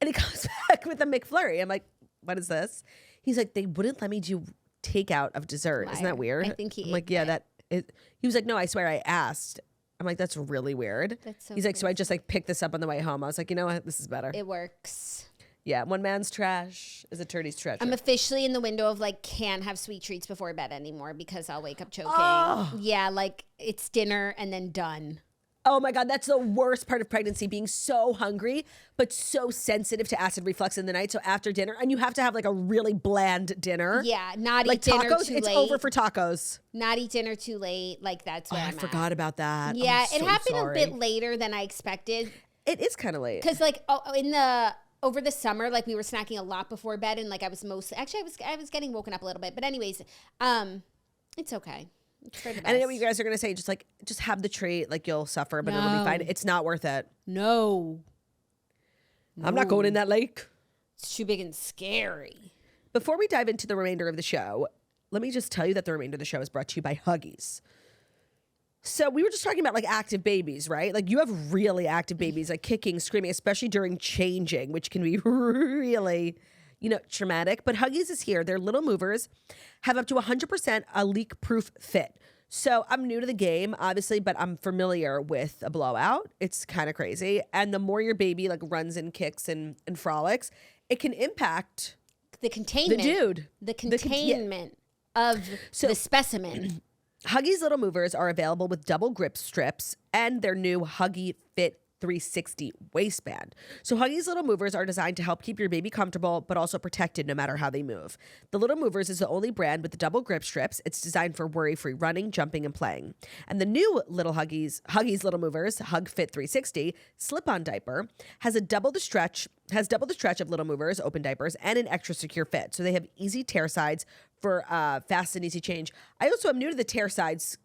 And he comes back with a McFlurry. I'm like, what is this? He's like, they wouldn't let me do takeout of dessert. Isn't that weird? I think I'm like, yeah, he was like, no, I swear I asked. I'm like, that's really weird. That's so He's like, so I just like picked this up on the way home. I was like, you know what? This is better. It works. Yeah, one man's trash is a turdy's treasure. I'm officially in the window of like can't have sweet treats before bed anymore because I'll wake up choking. Oh. Yeah, like it's dinner and then done. Oh my God, that's the worst part of pregnancy, being so hungry, but so sensitive to acid reflux in the night. So after dinner, and you have to have like a really bland dinner. Yeah, not like eat dinner tacos, too it's late. over for tacos. Not eat dinner too late. Like that's where I I'm forgot about that. Yeah, I'm it so happened sorry. a bit later than I expected. It is kind of late. Because like over the summer, like we were snacking a lot before bed, and like I was getting woken up a little bit. But anyways, it's okay. And I know what you guys are gonna say. Just have the treat. Like you'll suffer, but it'll be fine. It's not worth it. No. I'm not going in that lake. It's too big and scary. Before we dive into the remainder of the show, let me just tell you that the remainder of the show is brought to you by Huggies. So we were just talking about like active babies, right? Like you have really active babies, like kicking, screaming, especially during changing, which can be really, traumatic. But Huggies is here. They're little movers, have up to 100% a leak-proof fit. So I'm new to the game, obviously, but I'm familiar with a blowout. It's kind of crazy. And the more your baby like runs and kicks and frolics, it can impact the containment. The dude. The containment of the specimen. Huggies Little Movers are available with double grip strips and their new Huggy Fit 360 waistband. So Huggies Little Movers are designed to help keep your baby comfortable, but also protected no matter how they move. The Little Movers is the only brand with the double grip strips. It's designed for worry-free running, jumping, and playing. And the new Little Huggies Little Movers Hug Fit 360 slip-on diaper has double the stretch of Little Movers open diapers and an extra secure fit. So they have easy tear sides for fast and easy change. I also am new to the tear sides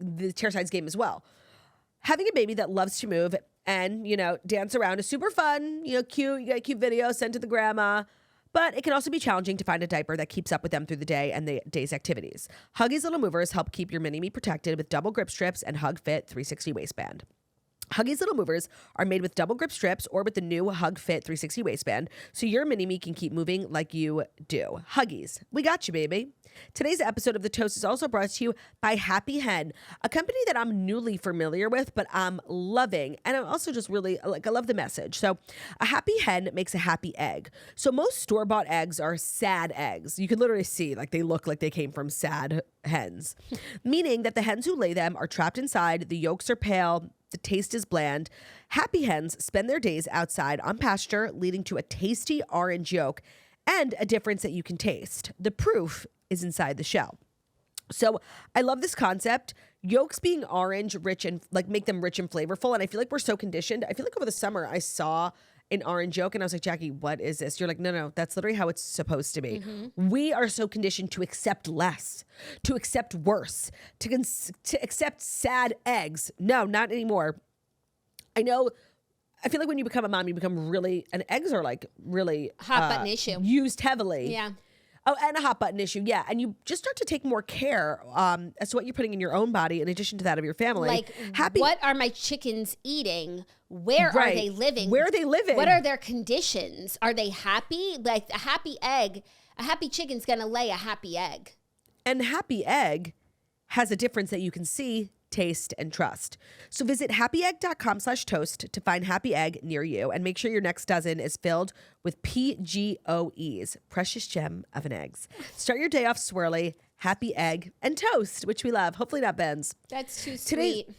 game as well. Having a baby that loves to move and, dance around is super fun, cute. You got a cute video sent to the grandma. But it can also be challenging to find a diaper that keeps up with them through the day and the day's activities. Huggies Little Movers help keep your mini-me protected with double grip strips and Hug Fit 360 waistband. Huggies Little Movers are made with double grip strips or with the new Hug Fit 360 waistband, so your mini-me can keep moving like you do. Huggies, we got you, baby. Today's episode of The Toast is also brought to you by Happy Hen, a company that I'm newly familiar with, but I'm loving. And I'm also just really, I love the message. So a happy hen makes a happy egg. So most store-bought eggs are sad eggs. You can literally see, they look like they came from sad hens, meaning that the hens who lay them are trapped inside, the yolks are pale, the taste is bland. Happy hens spend their days outside on pasture, leading to a tasty orange yolk and a difference that you can taste. The proof is inside the shell. So I love this concept. Yolks being orange, rich, and make them rich and flavorful. And I feel like we're so conditioned. I feel like over the summer I saw an orange yolk and I was like, Jackie, what is this? You're like, no, that's literally how it's supposed to be. Mm-hmm. We are so conditioned to accept less, to accept worse, to accept sad eggs. No, not anymore. I feel like when you become a mom, you become really, and eggs are really hot button issue, used heavily. Yeah. Oh, and a hot button issue, yeah. And you just start to take more care as to what you're putting in your own body in addition to that of your family. What are my chickens eating? Where are they living? Where are they living? What are their conditions? Are they happy? A happy chicken's going to lay a happy egg. And happy egg has a difference that you can see, taste, and trust. So visit happyegg.com/toast to find Happy Egg near you and make sure your next dozen is filled with PGOEs, precious gem of an eggs. Start your day off swirly, Happy Egg, and toast, which we love. Hopefully not Ben's. That's too sweet.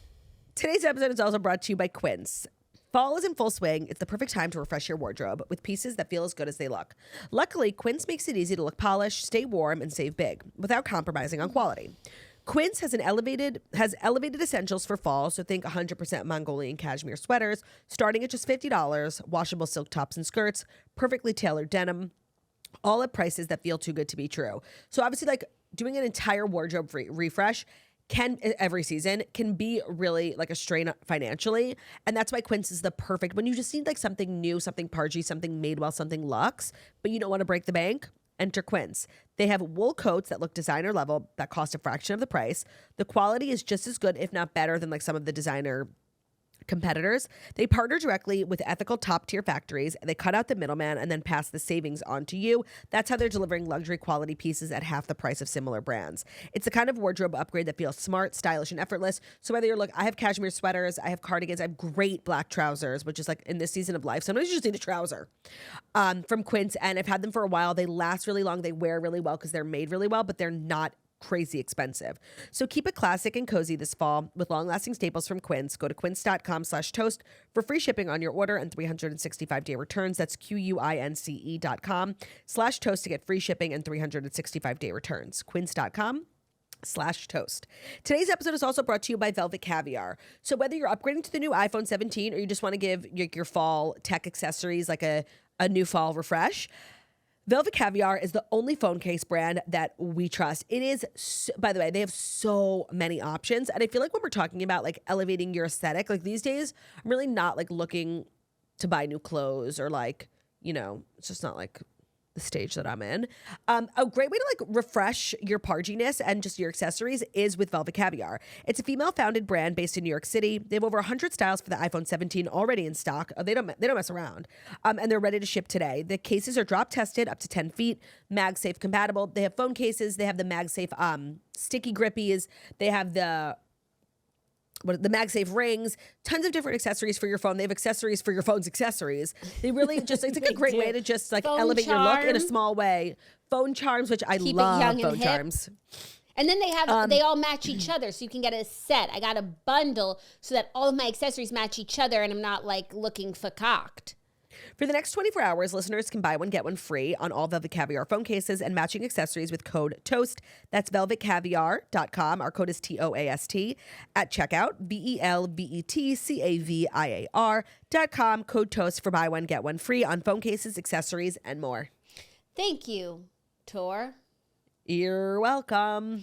Today's episode is also brought to you by Quince. Fall is in full swing. It's the perfect time to refresh your wardrobe with pieces that feel as good as they look. Luckily, Quince makes it easy to look polished, stay warm, and save big without compromising on quality. Quince has elevated essentials for fall, so think 100% Mongolian cashmere sweaters, starting at just $50, washable silk tops and skirts, perfectly tailored denim, all at prices that feel too good to be true. So obviously, doing an entire wardrobe refresh every season can be really a strain financially. And that's why Quince is the perfect, when you just need something new, something purgy, something made well, something luxe, but you don't want to break the bank. Enter Quince. They have wool coats that look designer level that cost a fraction of the price. The quality is just as good, if not better, than some of the designer competitors. They partner directly with ethical top-tier factories. They cut out the middleman and then pass the savings on to you. That's how they're delivering luxury quality pieces at half the price of similar brands. It's the kind of wardrobe upgrade that feels smart, stylish, and effortless. So whether I have cashmere sweaters, I have cardigans, I have great black trousers, which is in this season of life, sometimes you just need a trouser from Quince. And I've had them for a while. They last really long. They wear really well because they're made really well, but they're not crazy expensive. So keep it classic and cozy this fall with long-lasting staples from Quince. Go to quince.com/toast for free shipping on your order and 365-day returns. That's QUINCE.com/toast to get free shipping and 365-day returns. Quince.com/toast. Today's episode is also brought to you by Velvet Caviar. So whether you're upgrading to the new iPhone 17 or you just want to give your fall tech accessories a new fall refresh, Velvet Caviar is the only phone case brand that we trust. It is, by the way, they have so many options. And I feel like when we're talking about elevating your aesthetic, these days, I'm really not looking to buy new clothes or it's just not the stage that I'm in. A great way to refresh your parginess and just your accessories is with Velvet Caviar. It's a female-founded brand based in New York City. They have over 100 styles for the iPhone 17 already in stock. They don't mess around. And they're ready to ship today. The cases are drop tested up to 10 feet, MagSafe compatible. They have phone cases. They have the MagSafe sticky grippies. They have the MagSafe rings, tons of different accessories for your phone. They have accessories for your phone's accessories. They really just, it's a great way to just elevate your look in a small way. Phone charms, which I love phone charms. And then they all match each other, so you can get a set. I got a bundle so that all of my accessories match each other, and I'm not like looking fucked. For the next 24 hours, listeners can buy one, get one free on all Velvet Caviar phone cases and matching accessories with code TOAST. That's velvetcaviar.com. Our code is TOAST at checkout. VELVETCAVIAR.com. Code TOAST for buy one, get one free on phone cases, accessories, and more. Thank you, Tor. You're welcome.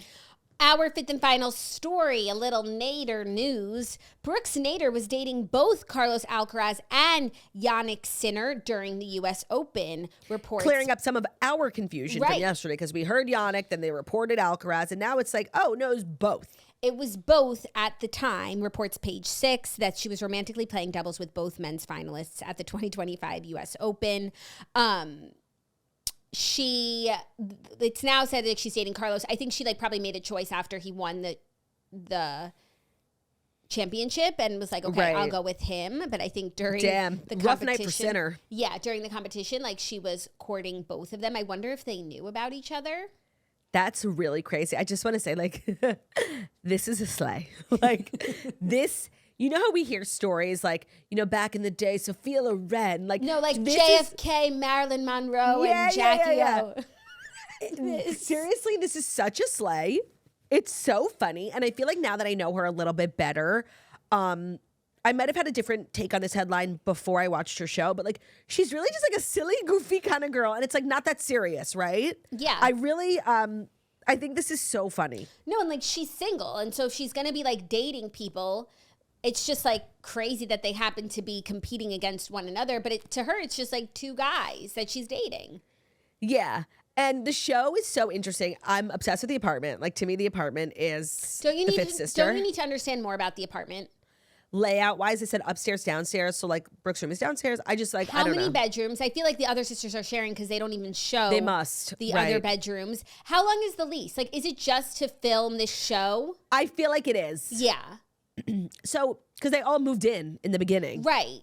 Our fifth and final story, a little Nader news. Brooks Nader was dating both Carlos Alcaraz and Jannik Sinner during the U.S. Open. Reports clearing up some of our confusion from yesterday, because we heard Jannik, then they reported Alcaraz, and now it's like, oh, no, it's both. It was both at the time, reports Page 6, that she was romantically playing doubles with both men's finalists at the 2025 U.S. Open. It's now said that she's dating Carlos. I think she like probably made a choice after he won the championship and was like, okay, I'll go with him. But I think during the competition, rough night for Sinner. Yeah, during the competition, like she was courting both of them. I wonder if they knew about each other. That's really crazy. I just want to say, like, this is a slay. Like, this. You know how we hear stories like, you know, back in the day, Sophia Loren, like JFK, Marilyn Monroe, and Jackie O. Seriously, this is such a slay. It's so funny, and I feel like now that I know her a little bit better, I might have had a different take on this headline before I watched her show, but like she's really just like a silly, goofy kind of girl, and it's like not that serious, right? Yeah. I really, I think this is so funny. No, and like she's single, and so if she's gonna be like dating people, it's just like crazy that they happen to be competing against one another. But to her, it's just like two guys that she's dating. Yeah. And the show is so interesting. I'm obsessed with The Apartment. Like, to me, The Apartment is the fifth sister. Don't you need to understand more about The Apartment? Layout-wise, I said upstairs, downstairs. So, like, Brooke's room is downstairs. I just, like, I don't know. How many bedrooms? I feel like the other sisters are sharing because they don't even show they must. The other bedrooms. How long is the lease? Like, is it just to film this show? I feel like it is. Yeah. So, because they all moved in the beginning. Right.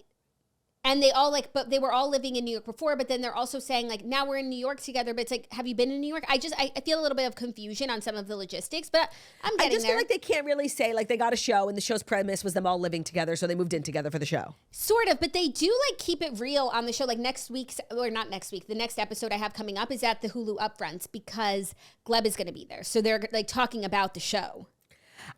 And they all but they were all living in New York before, but then they're also saying like, now we're in New York together, but it's like, have you been in New York? I feel a little bit of confusion on some of the logistics, but I'm getting there. I just feel like they can't really say like they got a show and the show's premise was them all living together, so they moved in together for the show. Sort of, but they do like keep it real on the show. Like the next episode I have coming up is at the Hulu Upfronts because Gleb is going to be there. So they're like talking about the show.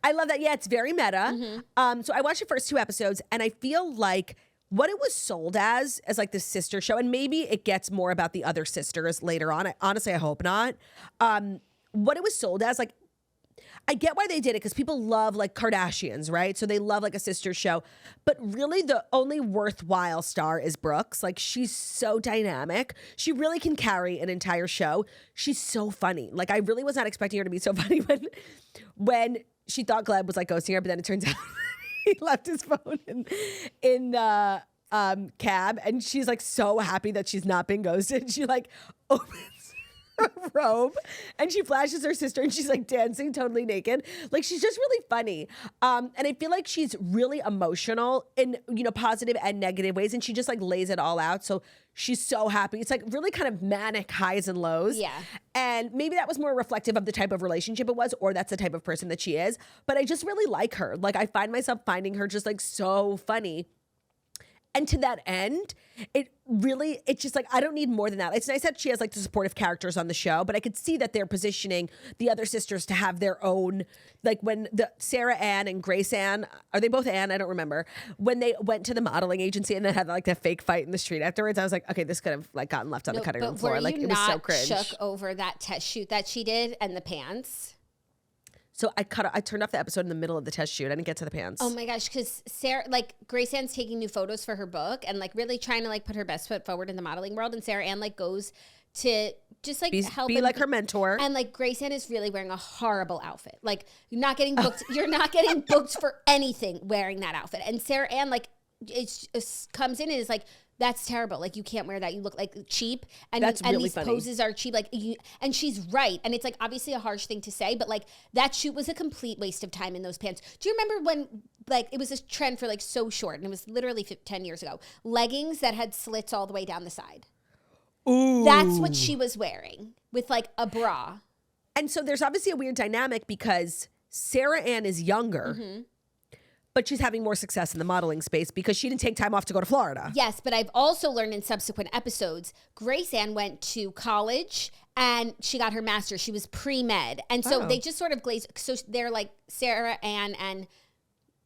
I love that. Yeah, it's very meta. Mm-hmm. So I watched the first 2 episodes, and I feel like what it was sold as like the sister show, and maybe it gets more about the other sisters later on. Honestly, I hope not. What it was sold as, like, I get why they did it because people love like Kardashians, right? So they love like a sister show. But really the only worthwhile star is Brooks. Like she's so dynamic. She really can carry an entire show. She's so funny. Like I really was not expecting her to be so funny when she thought Gleb was like ghosting her, but then it turns out he left his phone in the cab, and she's like so happy that she's not been ghosted. She like opens her robe and she flashes her sister and she's like dancing totally naked. Like she's just really funny. And I feel like she's really emotional in, you know, positive and negative ways. And she just like lays it all out. So she's so happy. It's like really kind of manic highs and lows. Yeah. And maybe that was more reflective of the type of relationship it was, or that's the type of person that she is. But I just really like her. Like I find myself finding her just like so funny. And to that end, it's just like, I don't need more than that. It's nice that she has like the supportive characters on the show, but I could see that they're positioning the other sisters to have their own, like when the Sarah Ann and Grace Ann, are they both Ann? I don't remember. When they went to the modeling agency and then had like that fake fight in the street afterwards, I was like, okay, this could have like gotten left on the cutting room floor. Like it was so cringe. Shook over that test shoot that she did and the pants? So I turned off the episode in the middle of the test shoot. I didn't get to the pants. Oh my gosh, because Sarah, like Grace Ann's taking new photos for her book and like really trying to like put her best foot forward in the modeling world. And Sarah Ann like goes to just like help be like her mentor. And like Grace Ann is really wearing a horrible outfit. Like you're not getting booked. You're not getting booked for anything wearing that outfit. And Sarah Ann like it comes in and is like, that's terrible. Like you can't wear that. You look like cheap. And that's really these funny. Poses are cheap. Like and she's right. And it's like obviously a harsh thing to say, but like that shoot was a complete waste of time in those pants. Do you remember when like it was a trend for like so short, and it was literally 10 years ago, leggings that had slits all the way down the side? Ooh. That's what she was wearing with like a bra. And so there's obviously a weird dynamic because Sarah Ann is younger, but she's having more success in the modeling space because she didn't take time off to go to Florida. Yes, but I've also learned in subsequent episodes, Grace Ann went to college and she got her master's. She was pre-med. And so they just sort of glazed. So they're like Sarah Ann and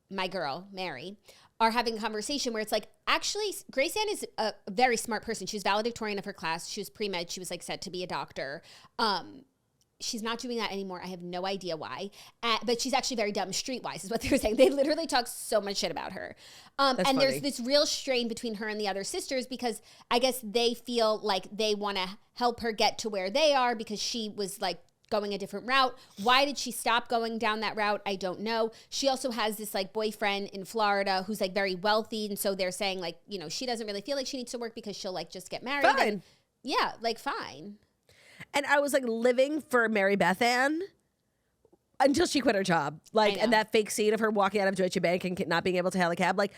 my girl, Mary, are having a conversation where it's like, actually, Grace Ann is a very smart person. She was valedictorian of her class. She was pre-med. She was like set to be a doctor. She's not doing that anymore. I have no idea why. But she's actually very dumb streetwise is what they were saying. They literally talk so much shit about her. And funny. There's this real strain between her and the other sisters because I guess they feel like they want to help her get to where they are because she was like going a different route. Why did she stop going down that route? I don't know. She also has this like boyfriend in Florida who's like very wealthy. And so they're saying like, you know, she doesn't really feel like she needs to work because she'll like just get married. Fine. And, yeah, like fine. And I was like living for Mary Beth Ann until she quit her job. Like, and that fake scene of her walking out of Deutsche Bank and not being able to hail a cab. Like,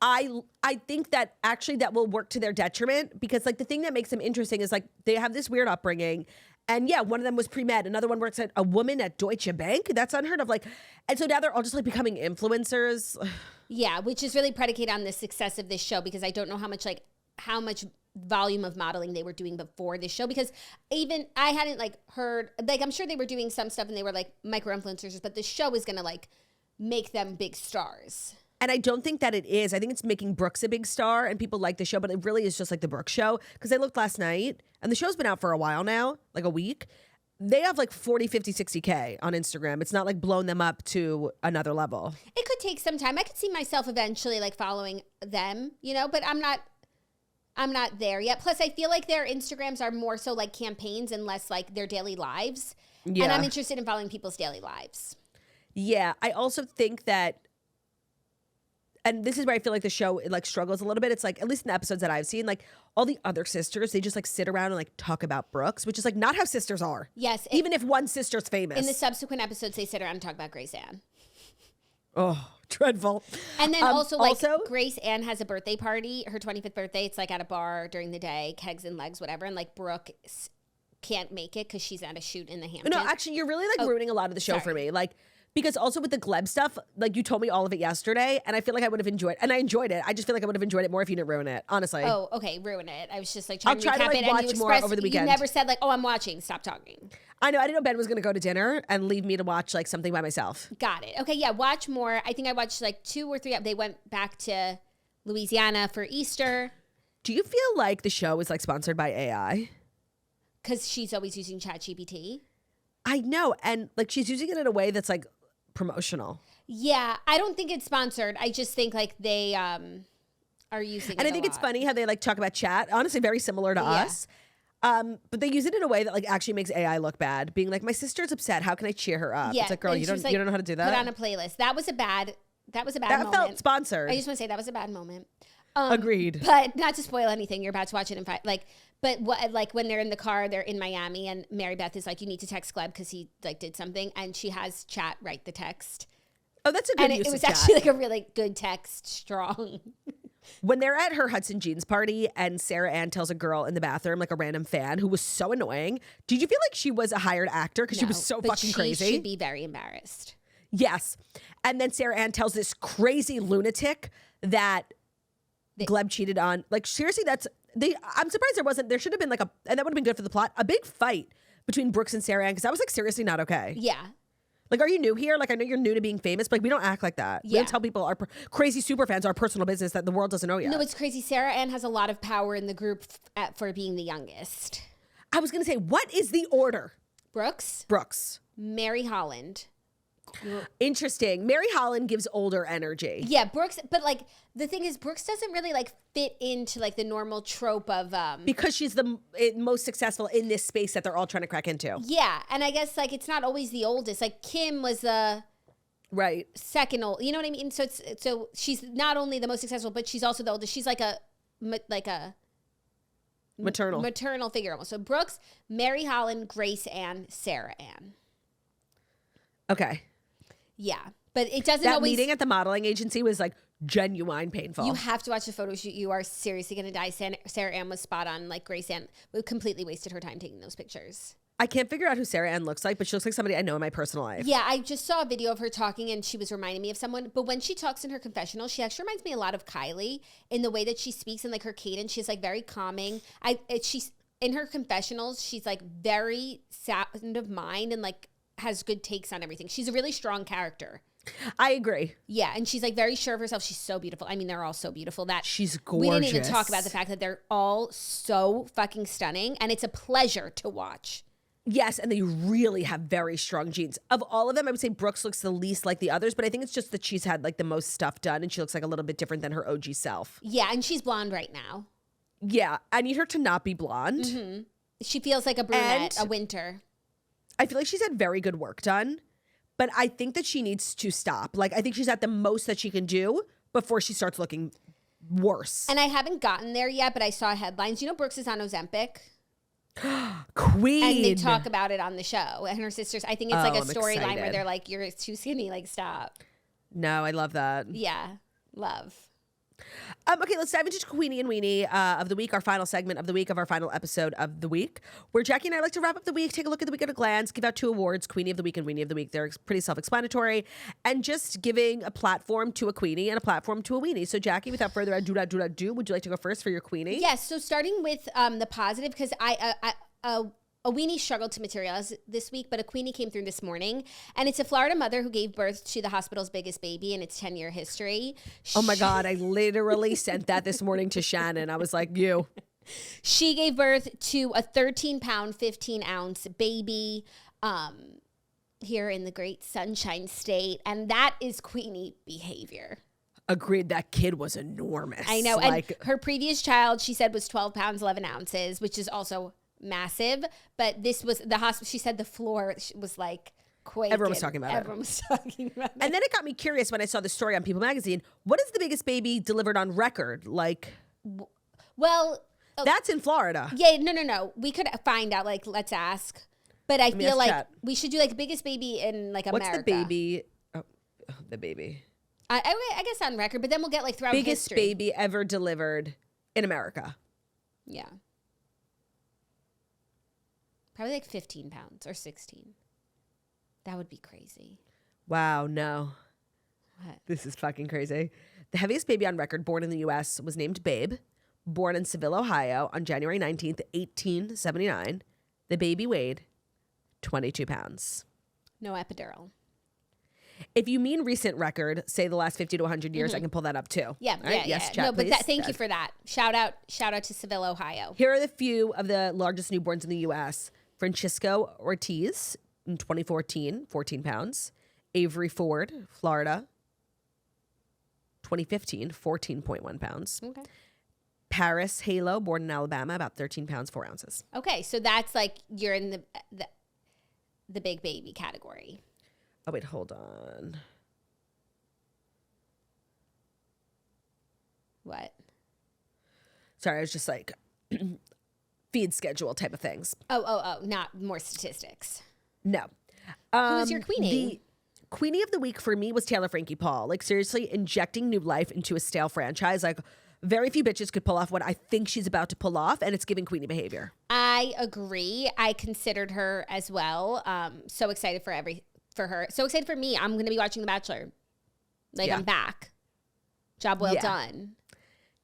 I think that actually that will work to their detriment because like the thing that makes them interesting is like they have this weird upbringing. And yeah, one of them was pre-med. Another one works at a woman at Deutsche Bank. That's unheard of. Like, and so now they're all just like becoming influencers. Yeah, which is really predicated on the success of this show because I don't know how much volume of modeling they were doing before this show because even I hadn't like heard like I'm sure they were doing some stuff and they were like micro influencers, but the show is gonna like make them big stars. And I don't think that it is. I think it's making Brooks a big star and people like the show, but it really is just like the Brooks show. Because I looked last night and the show's been out for a while now, like a week. They have like 40, 50, 60K on Instagram. It's not like blown them up to another level. It could take some time. I could see myself eventually like following them, you know, but I'm not there yet. Plus, I feel like their Instagrams are more so like campaigns and less like their daily lives. Yeah. And I'm interested in following people's daily lives. Yeah. I also think that, and this is where I feel like the show like struggles a little bit. It's like, at least in the episodes that I've seen, like all the other sisters, they just like sit around and like talk about Brooks, which is like not how sisters are. Yes. Even if one sister's famous. In the subsequent episodes, they sit around and talk about Grace Ann. Oh, dreadful. And then also Grace Ann has a birthday party, her 25th birthday. It's like at a bar during the day, kegs and legs, whatever. And like Brooke can't make it because she's at a shoot in the Hamptons. No, actually, you're really like ruining a lot of the show for me. Like, because also with the Gleb stuff, like you told me all of it yesterday, and I feel like I would have enjoyed, and I enjoyed it. I just feel like I would have enjoyed it more if you didn't ruin it, honestly. Oh, okay, ruin it. I was just like trying to recap to, like, it, watch and you more over the weekend. You never said like, oh, I'm watching. Stop talking. I know. I didn't know Ben was going to go to dinner and leave me to watch like something by myself. Got it. Okay, yeah, watch more. I think I watched like 2 or 3. They went back to Louisiana for Easter. Do you feel like the show is like sponsored by AI? Because she's always using ChatGPT. I know, and like she's using it in a way that's like promotional. Yeah, I don't think it's sponsored. I just think like they are using it. And I think it's funny how they like talk about chat. Honestly, very similar to us. But they use it in a way that like actually makes AI look bad. Being like, my sister's upset. How can I cheer her up? Yeah, it's like, girl, you don't know how to do that. Put on a playlist. That was a bad moment. That felt sponsored. I just want to say that was a bad moment. Agreed. But not to spoil anything, you're about to watch it in fact. But what, like when they're in the car, they're in Miami, and Mary Beth is like, you need to text Gleb because he like did something, and she has chat write the text. Oh, that's a good use it was of actually chat. like a really good text, strong. When they're at her Hudson Jeans party and Sarah Ann tells a girl in the bathroom, like a random fan who was so annoying, did you feel like she was a hired actor because she was so fucking crazy? She should be very embarrassed. Yes. And then Sarah Ann tells this crazy lunatic that Gleb cheated on. Like, seriously, I'm surprised there should have been like and that would have been good for the plot, a big fight between Brooks and Sarah Ann, because that was like seriously not okay. Yeah. Like, are you new here? Like, I know you're new to being famous, but like, we don't act like that. Yeah. We don't tell people our crazy super fans our personal business that the world doesn't know yet. No, it's crazy. Sarah Ann has a lot of power in the group for being the youngest. I was going to say, what is the order? Brooks. Mary Holland. Interesting. Mary Holland gives older energy. Yeah, Brooks, but like the thing is, Brooks doesn't really like fit into like the normal trope of because she's the most successful in this space that they're all trying to crack into. Yeah, and I guess like it's not always the oldest. Like Kim was the second old. You know what I mean? So she's not only the most successful, but she's also the oldest. She's like a maternal figure almost. So Brooks, Mary Holland, Grace Ann, Sarah Ann. Okay. Yeah, but it doesn't that always. That meeting at the modeling agency was like genuine painful. You have to watch the photo shoot. You are seriously going to die. Sarah Ann was spot on. Like Grace Ann completely wasted her time taking those pictures. I can't figure out who Sarah Ann looks like, but she looks like somebody I know in my personal life. Yeah, I just saw a video of her talking and she was reminding me of someone. But when she talks in her confessional, she actually reminds me a lot of Kylie in the way that she speaks and like her cadence. She's like very calming. She's in her confessionals, she's like very sound of mind and like has good takes on everything. She's a really strong character. I agree. Yeah, and she's like very sure of herself. She's so beautiful. I mean, they're all so beautiful. That she's gorgeous. We didn't even talk about the fact that they're all so fucking stunning, and it's a pleasure to watch. Yes, and they really have very strong genes. Of all of them, I would say Brooks looks the least like the others, but I think it's just that she's had like the most stuff done and she looks like a little bit different than her OG self. Yeah, and she's blonde right now. Yeah, I need her to not be blonde. Mm-hmm. She feels like a brunette, and a winter. I feel like she's had very good work done, but I think that she needs to stop. Like, I think she's at the most that she can do before she starts looking worse. And I haven't gotten there yet, but I saw headlines. You know Brooks is on Ozempic? Queen. And they talk about it on the show. And her sisters, I think it's like a storyline where they're like, you're too skinny, like stop. No, I love that. Yeah, love. Okay, let's dive into Queenie and Weenie of the week, our final segment of the week of our final episode of the week, where Jackie and I like to wrap up the week, take a look at the week at a glance, give out 2 awards, Queenie of the week and Weenie of the week. They're pretty self-explanatory, and just giving a platform to a Queenie and a platform to a Weenie. So Jackie, without further ado, would you like to go first for your Queenie? Yes, so starting with the positive, because a Weenie struggled to materialize this week, but a Queenie came through this morning. And it's a Florida mother who gave birth to the hospital's biggest baby in its 10-year history. Oh my God, I literally sent that this morning to Shannon. I was like, you. She gave birth to a 13-pound, 15-ounce baby here in the great Sunshine State. And that is Queenie behavior. Agreed. That kid was enormous. I know. Like, and her previous child, she said, was 12 pounds, 11 ounces, which is also massive, but this was the hospital. She said the floor was like quaking. Everyone was talking about it. And then it got me curious when I saw the story on People Magazine. What is the biggest baby delivered on record? Like, well, that's in Florida. Yeah, no. We could find out. Like, let's ask. But I feel like we should do like biggest baby in like America. What's the baby? Oh, the baby. I guess on record, but then we'll get like throughout biggest history. Baby ever delivered in America. Yeah. Probably like 15 pounds or 16. That would be crazy. Wow, no. What? This is fucking crazy. The heaviest baby on record born in the U.S. was named Babe, born in Seville, Ohio on January 19th, 1879. The baby weighed 22 pounds. No epidural. If you mean recent record, say the last 50 to 100 years, I can pull that up too. Yeah, right? Yes, chat, no, but please. thank you for that. Shout out to Seville, Ohio. Here are the few of the largest newborns in the U.S. Francisco Ortiz in 2014, 14 pounds. Avery Ford, Florida, 2015, 14.1 pounds. Okay. Paris Halo, born in Alabama, about 13 pounds, 4 ounces. Okay, so that's like you're in the big baby category. Oh, wait, hold on. What? Sorry, I was just like feed schedule type of things. Oh, not more statistics. No. Who's your Queenie? The Queenie of the week for me was Taylor Frankie Paul. Like, seriously, injecting new life into a stale franchise. Like, very few bitches could pull off what I think she's about to pull off, and it's giving Queenie behavior. I agree. I considered her as well. So excited for her. So excited for me. I'm going to be watching The Bachelor. Like, I'm back. Job well done.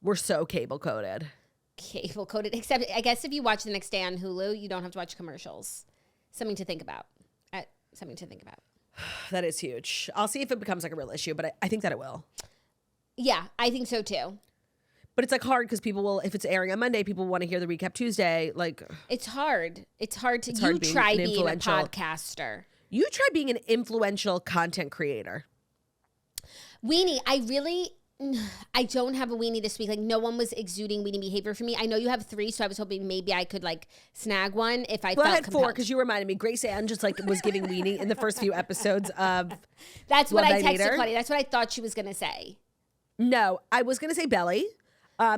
We're so cable coded. Cable coded. Except, I guess if you watch the next day on Hulu, you don't have to watch commercials. Something to think about. That is huge. I'll see if it becomes like a real issue, but I think that it will. Yeah, I think so too. But it's like hard because people will, if it's airing on Monday, people want to hear the recap Tuesday. Like, it's hard. It's hard to. You try being a podcaster. You try being an influential content creator. Weenie, I don't have a Weenie this week. Like, no one was exuding Weenie behavior for me. I know you have 3, so I was hoping maybe I could like snag one if I felt compelled. I had 4 because you reminded me. Grace Ann just like was giving Weenie in the first few episodes of. That's what I texted Claudia. That's what I thought she was gonna say. No, I was gonna say Belly.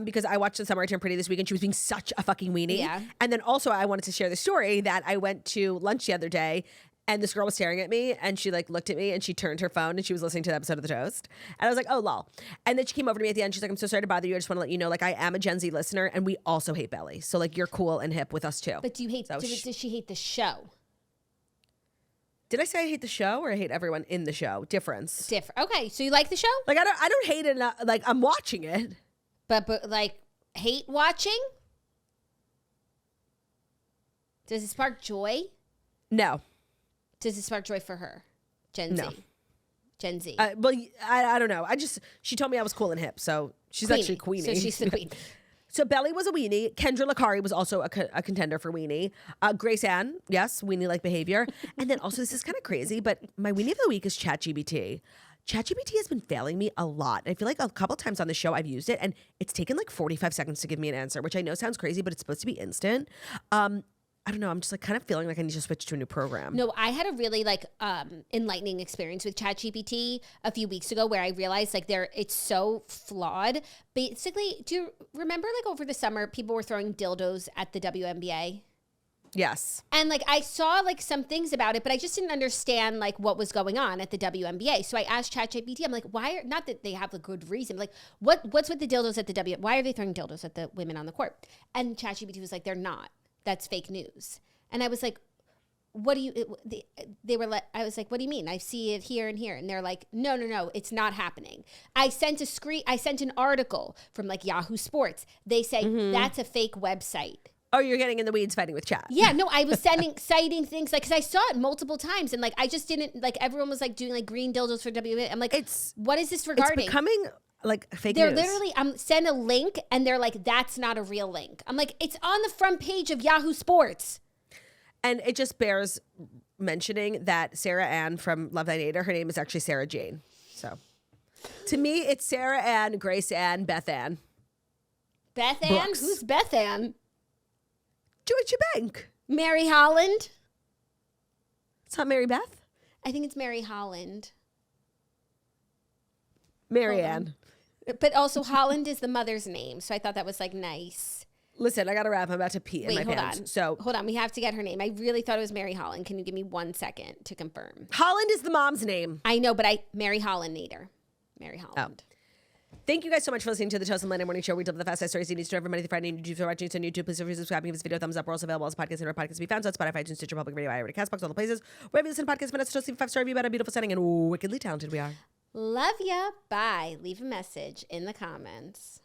Because I watched The Summer I Turned Pretty this week and she was being such a fucking weenie. Yeah. And then also I wanted to share the story that I went to lunch the other day And this girl was staring at me and she like looked at me and she turned her phone and she was listening to the episode of The Toast. And I was like, oh, lol. And then she came over to me at the end. She's like, I'm so sorry to bother you. I just want to let you know, like, I am a Gen Z listener and we also hate Belly. So like, you're cool and hip with us too. But do you hate, does she hate the show? Did I say I hate the show or I hate everyone in the show? Difference. Different. Okay. So you like the show? Like, I don't hate it. Like, I'm watching it. But like, hate watching? Does it spark joy? No. Does it spark joy for her? Gen Z. Well, I don't know. She told me I was cool and hip, so she's Queenie. actually Queenie. So she's the queen. So Belly was a Weenie. Kendra Lakari was also a contender for Weenie. Grace Ann, yes, Weenie-like behavior. And then also, this is kind of crazy, but my Weenie of the week is ChatGPT. ChatGPT has been failing me a lot. I feel like a couple times on the show I've used it, and it's taken like 45 seconds to give me an answer, which I know sounds crazy, but it's supposed to be instant. I don't know. I'm just like kind of feeling like I need to switch to a new program. No, I had a really like enlightening experience with ChatGPT a few weeks ago where I realized like it's so flawed. Basically, do you remember like over the summer people were throwing dildos at the WNBA? Yes. And like I saw like some things about it, but I just didn't understand like what was going on at the WNBA. So I asked ChatGPT, I'm like, not that they have a good reason, but like what's with the dildos at the why are they throwing dildos at the women on the court? And ChatGPT was like, they're not. That's fake news. And I was like, what do you, I was like, what do you mean? I see it here and here. And they're like, no, it's not happening. I sent an article from like Yahoo Sports. They say that's a fake website. Oh, you're getting in the weeds fighting with chat. Yeah, no, I was citing things like, cause I saw it multiple times and like, I just didn't like, everyone was like doing like green dildos for WNBA. I'm like, what is this regarding? It's becoming like fake they're news. Literally, send a link and they're like, that's not a real link. I'm like, it's on the front page of Yahoo Sports. And it just bears mentioning that Sarah Ann from Love Thy Nader, her name is actually Sarah Jane. So to me, it's Sarah Ann, Grace Ann, Beth Ann. Beth Ann? Brooks. Who's Beth Ann? Deutsche Bank. Mary Holland? It's not Mary Beth? I think it's Mary Holland. Mary Ann. But also Holland is the mother's name. So I thought that was like nice. Listen, I got to wrap. I'm about to pee in my pants. On. So hold on. We have to get her name. I really thought it was Mary Holland. Can you give me 1 second to confirm? Holland is the mom's name. I know, but Mary Holland Nader. Mary Holland. Oh. Thank you guys so much for listening to the Toast and Monday Morning Show. We deliver the fastest stories you need to know every Monday through Friday. And if you're watching us on YouTube, please feel free to subscribe and give this video a thumbs up. We're also available as podcasts and our podcasts can be found on Spotify, iTunes, Stitcher, Public Radio, iHeartRadio, CastBox, all the places. Wherever you listen to podcasts, minutes to leave a 5-star review about how beautiful, stunning, and wickedly talented we are. Love ya. Bye. Leave a message in the comments.